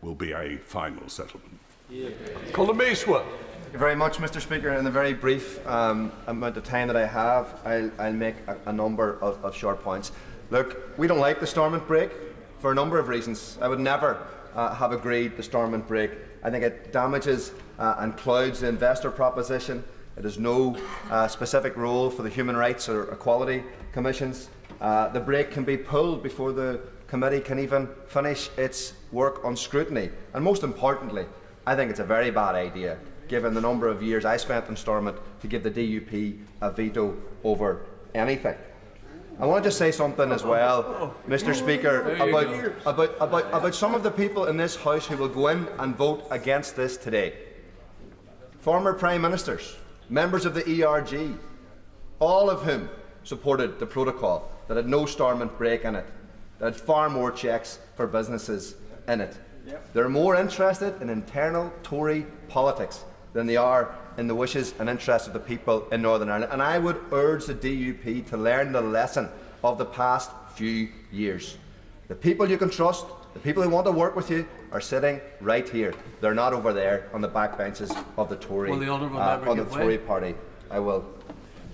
will be a final settlement. Thank you very much, Mr. Speaker. In the very brief amount of time that I have, I'll make a number of short points. Look, we don't like the Stormont break for a number of reasons. I would never have agreed the Stormont break. I think it damages and clouds the investor proposition. It has no specific role for the human rights or equality commissions. The break can be pulled before the committee can even finish its work on scrutiny. And most importantly, I think it's a very bad idea, given the number of years I spent in Stormont, to give the DUP a veto over anything. I want to just say something as well, Mr. Speaker, about some of the people in this House who will go in and vote against this today. Former Prime Ministers, members of the ERG, all of whom supported the protocol that had no Stormont break in it, that had far more checks for businesses in it. They're more interested in internal Tory politics than they are in the wishes and interests of the people in Northern Ireland. And I would urge the DUP to learn the lesson of the past few years. The people you can trust, the people who want to work with you, are sitting right here. They're not over there on the backbenches of the Tory, Tory party. I will.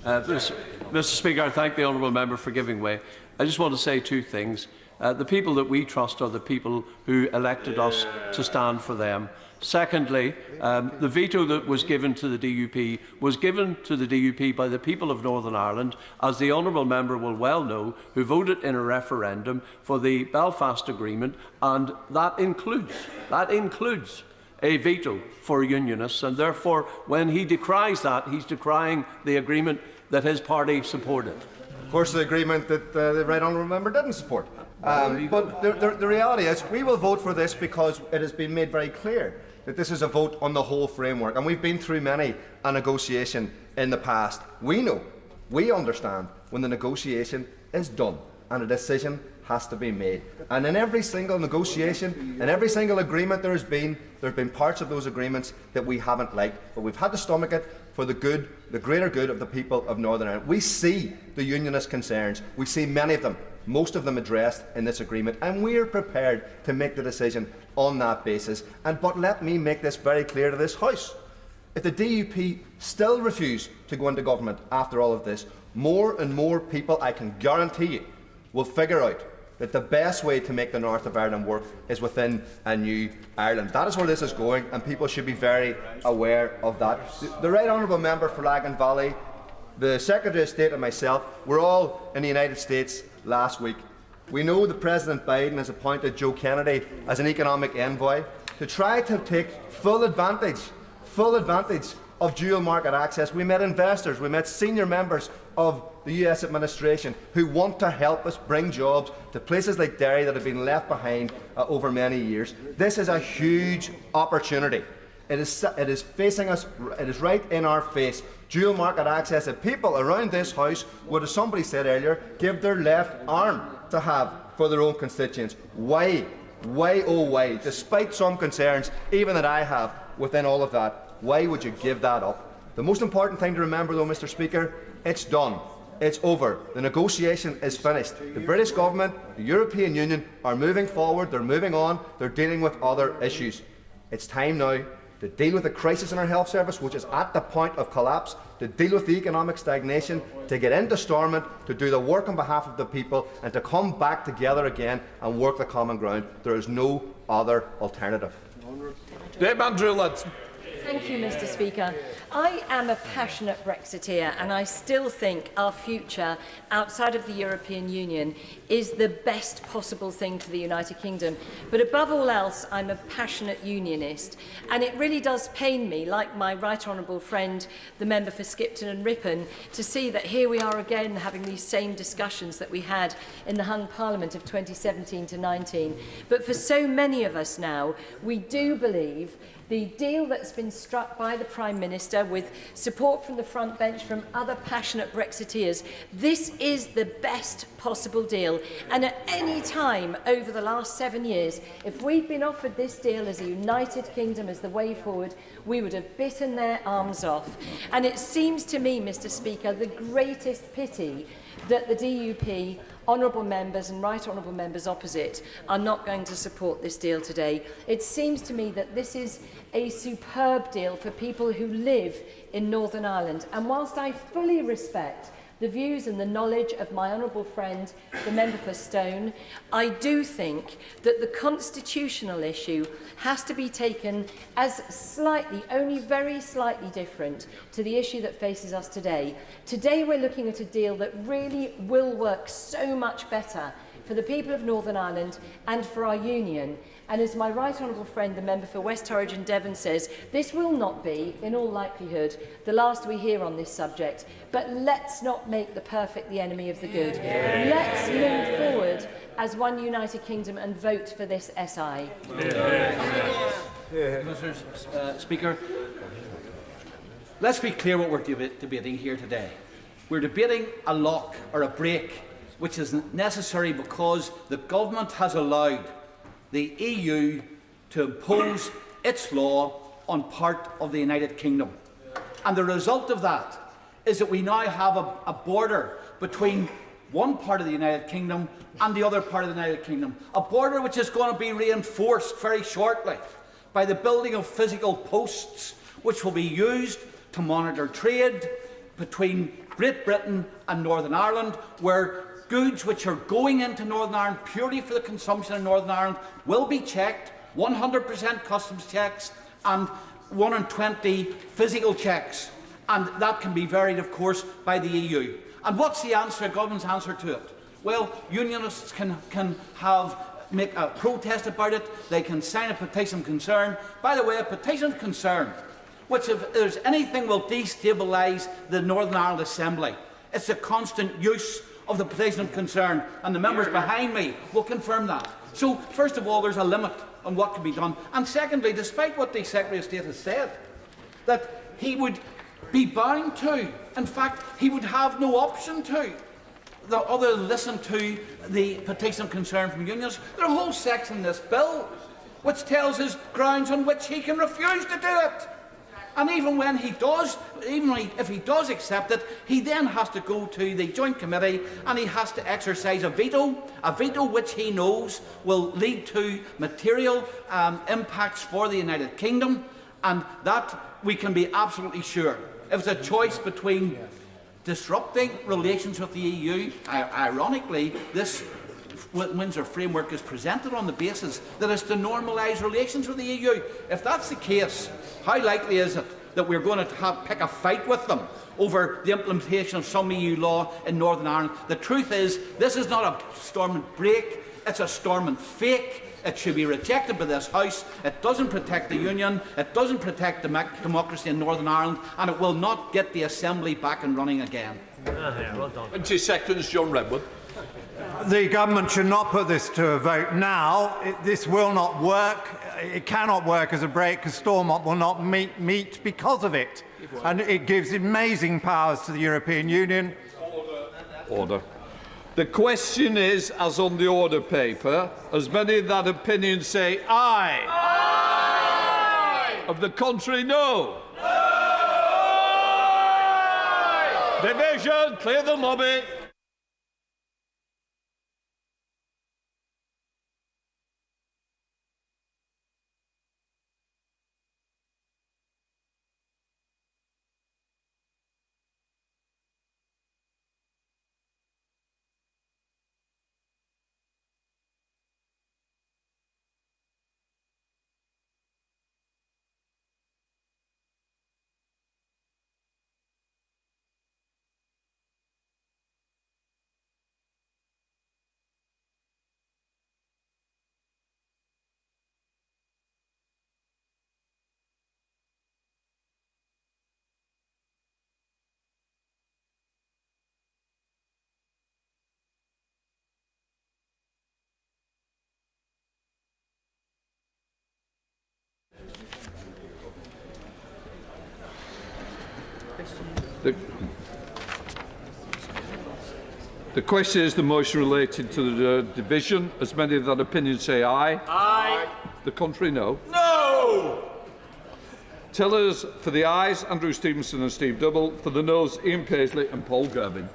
Mr. Speaker, I thank the honourable member for giving way. I just want to say two things. The people that we trust are the people who elected us to stand for them. Secondly, the veto that was given to the DUP was given to the DUP by the people of Northern Ireland, as the honourable member will well know, who voted in a referendum for the Belfast Agreement, and that includes a veto for Unionists, and therefore when he decries that, he's decrying the agreement that his party supported. Of course, the agreement that the right honourable member didn't support. But the reality is we will vote for this because it has been made very clear that this is a vote on the whole framework. And we've been through many a negotiation in the past. We know, we understand when the negotiation is done and a decision has to be made. And in every single negotiation, in every single agreement there have been parts of those agreements that we haven't liked, but we've had to stomach it for the greater good of the people of Northern Ireland. We see the Unionist concerns. We see many of them, most of them addressed in this agreement, and we are prepared to make the decision on that basis. But let me make this very clear to this House. If the DUP still refuse to go into government after all of this, more and more people, I can guarantee you, will figure out that the best way to make the North of Ireland work is within a new Ireland. That is where this is going, and people should be very aware of that. The Right Honourable Member for Lagan Valley, the Secretary of State and myself were all in the United States last week. We know that President Biden has appointed Joe Kennedy as an economic envoy to try to take full advantage of dual market access. We met investors, we met senior members of the US administration who want to help us bring jobs to places like Derry that have been left behind over many years. This is a huge opportunity. It is facing us, it is right in our face. Dual market access that people around this House would, as somebody said earlier, give their left arm to have for their own constituents. Why? Why, oh why, despite some concerns, even that I have within all of that, why would you give that up? The most important thing to remember though, Mr. Speaker, it's done. It's over. The negotiation is finished. The British government, the European Union are moving forward, they're moving on, they're dealing with other issues. It's time now to deal with the crisis in our health service, which is at the point of collapse, to deal with the economic stagnation, to get into Stormont, to do the work on behalf of the people, and to come back together again and work the common ground. There is no other alternative. Thank you, Mr. Speaker. I am a passionate Brexiteer, and I still think our future outside of the European Union is the best possible thing for the United Kingdom. But above all else, I'm a passionate Unionist, and it really does pain me, like my right honourable friend, the member for Skipton and Ripon, to see that here we are again having these same discussions that we had in the hung Parliament of 2017 to 19. But for so many of us now, we do believe the deal that's been struck by the Prime Minister with support from the front bench from other passionate Brexiteers, this is the best possible deal. And at any time over the last 7 years, if we'd been offered this deal as a United Kingdom as the way forward, we would have bitten their arms off. And it seems to me, Mr. Speaker, the greatest pity that the DUP, honourable members and right honourable members opposite are not going to support this deal today. It seems to me that this is a superb deal for people who live in Northern Ireland. And whilst I fully respect the views and the knowledge of my honourable friend, the member for Stone, I do think that the constitutional issue has to be taken as slightly, only very slightly different to the issue that faces us today. Today we're looking at a deal that really will work so much better for the people of Northern Ireland and for our union. And as my right honourable friend, the member for West Horwich and Devon says, this will not be, in all likelihood, the last we hear on this subject. But let's not make the perfect the enemy of the good. Let's move forward as one United Kingdom and vote for this SI. Mr. Speaker, let's be clear what we're debating here today. We're debating a lock or a break, which is necessary because the government has allowed the EU to impose its law on part of the United Kingdom. And the result of that is that we now have a border between one part of the United Kingdom and the other part of the United Kingdom. A border which is going to be reinforced very shortly by the building of physical posts which will be used to monitor trade between Great Britain and Northern Ireland, where goods which are going into Northern Ireland purely for the consumption in Northern Ireland will be checked, 100% customs checks and 1 in 20 physical checks. And that can be varied, of course, by the EU. And what's the answer, government's answer to it? Well, Unionists can make a protest about it, they can sign a petition of concern. By the way, a petition of concern, which if there's anything will destabilise the Northern Ireland Assembly, it's the constant use of the petition of concern, and the members behind me will confirm that. So, first of all, there's a limit on what can be done. And secondly, despite what the Secretary of State has said, that he would be bound to, in fact, he would have no option to, other than listen to the petition of concern from unions. There's a whole section in this bill which tells us grounds on which he can refuse to do it. And even when he does, if he does accept it, he then has to go to the Joint Committee and he has to exercise a veto which he knows will lead to material impacts for the United Kingdom, and that we can be absolutely sure. If it's a choice between disrupting relations with the EU, ironically, this Windsor framework is presented on the basis that it's to normalise relations with the EU. If that's the case, how likely is it that we're going to pick a fight with them over the implementation of some EU law in Northern Ireland? The truth is, this is not a Stormont break, it's a Stormont fake. It should be rejected by this House. It doesn't protect the Union, it doesn't protect democracy in Northern Ireland, and it will not get the Assembly back and running again. Well done. 20 seconds, John Redwood. The government should not put this to a vote now. This will not work. It cannot work as a break because Stormont will not meet because of it. And it gives amazing powers to the European Union. Order. The question is, as on the order paper, as many of that opinion say aye. Aye. Of the contrary, no. No. Division, clear the lobby. The question is the motion related to the division. As many of that opinion say aye. Aye. The contrary, no. No! Tellers for the ayes, Andrew Stevenson and Steve Double. For the noes, Ian Paisley and Paul Gervin.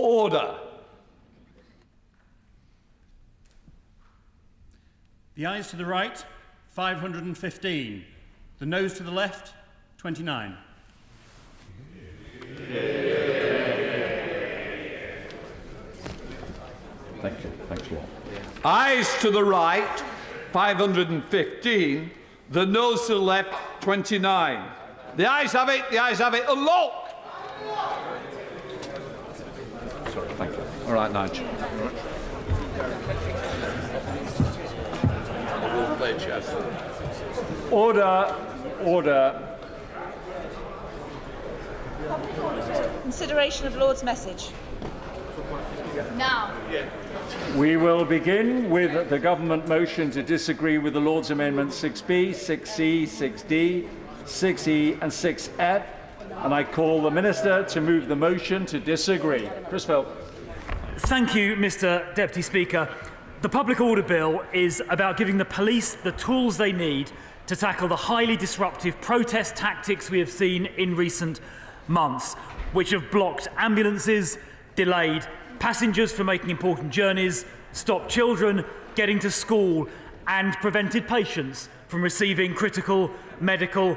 Order. The ayes to the right, 515. The noes to the left, 29. Thank you. Thanks a lot. Ayes to the right, 515. The noes to the left, 29. The ayes have it. The ayes have it. Unlock. Sorry, thank you. All right, Nigel. Order. Order. Consideration of Lord's message. Now. We will begin with the government motion to disagree with the Lord's Amendment 6B, 6C, 6D, 6E and 6F. And I call the Minister to move the motion to disagree. Chris Phil. Thank you, Mr Deputy Speaker. The Public Order Bill is about giving the police the tools they need to tackle the highly disruptive protest tactics we have seen in recent months, which have blocked ambulances, delayed passengers from making important journeys, stopped children getting to school and prevented patients from receiving critical medical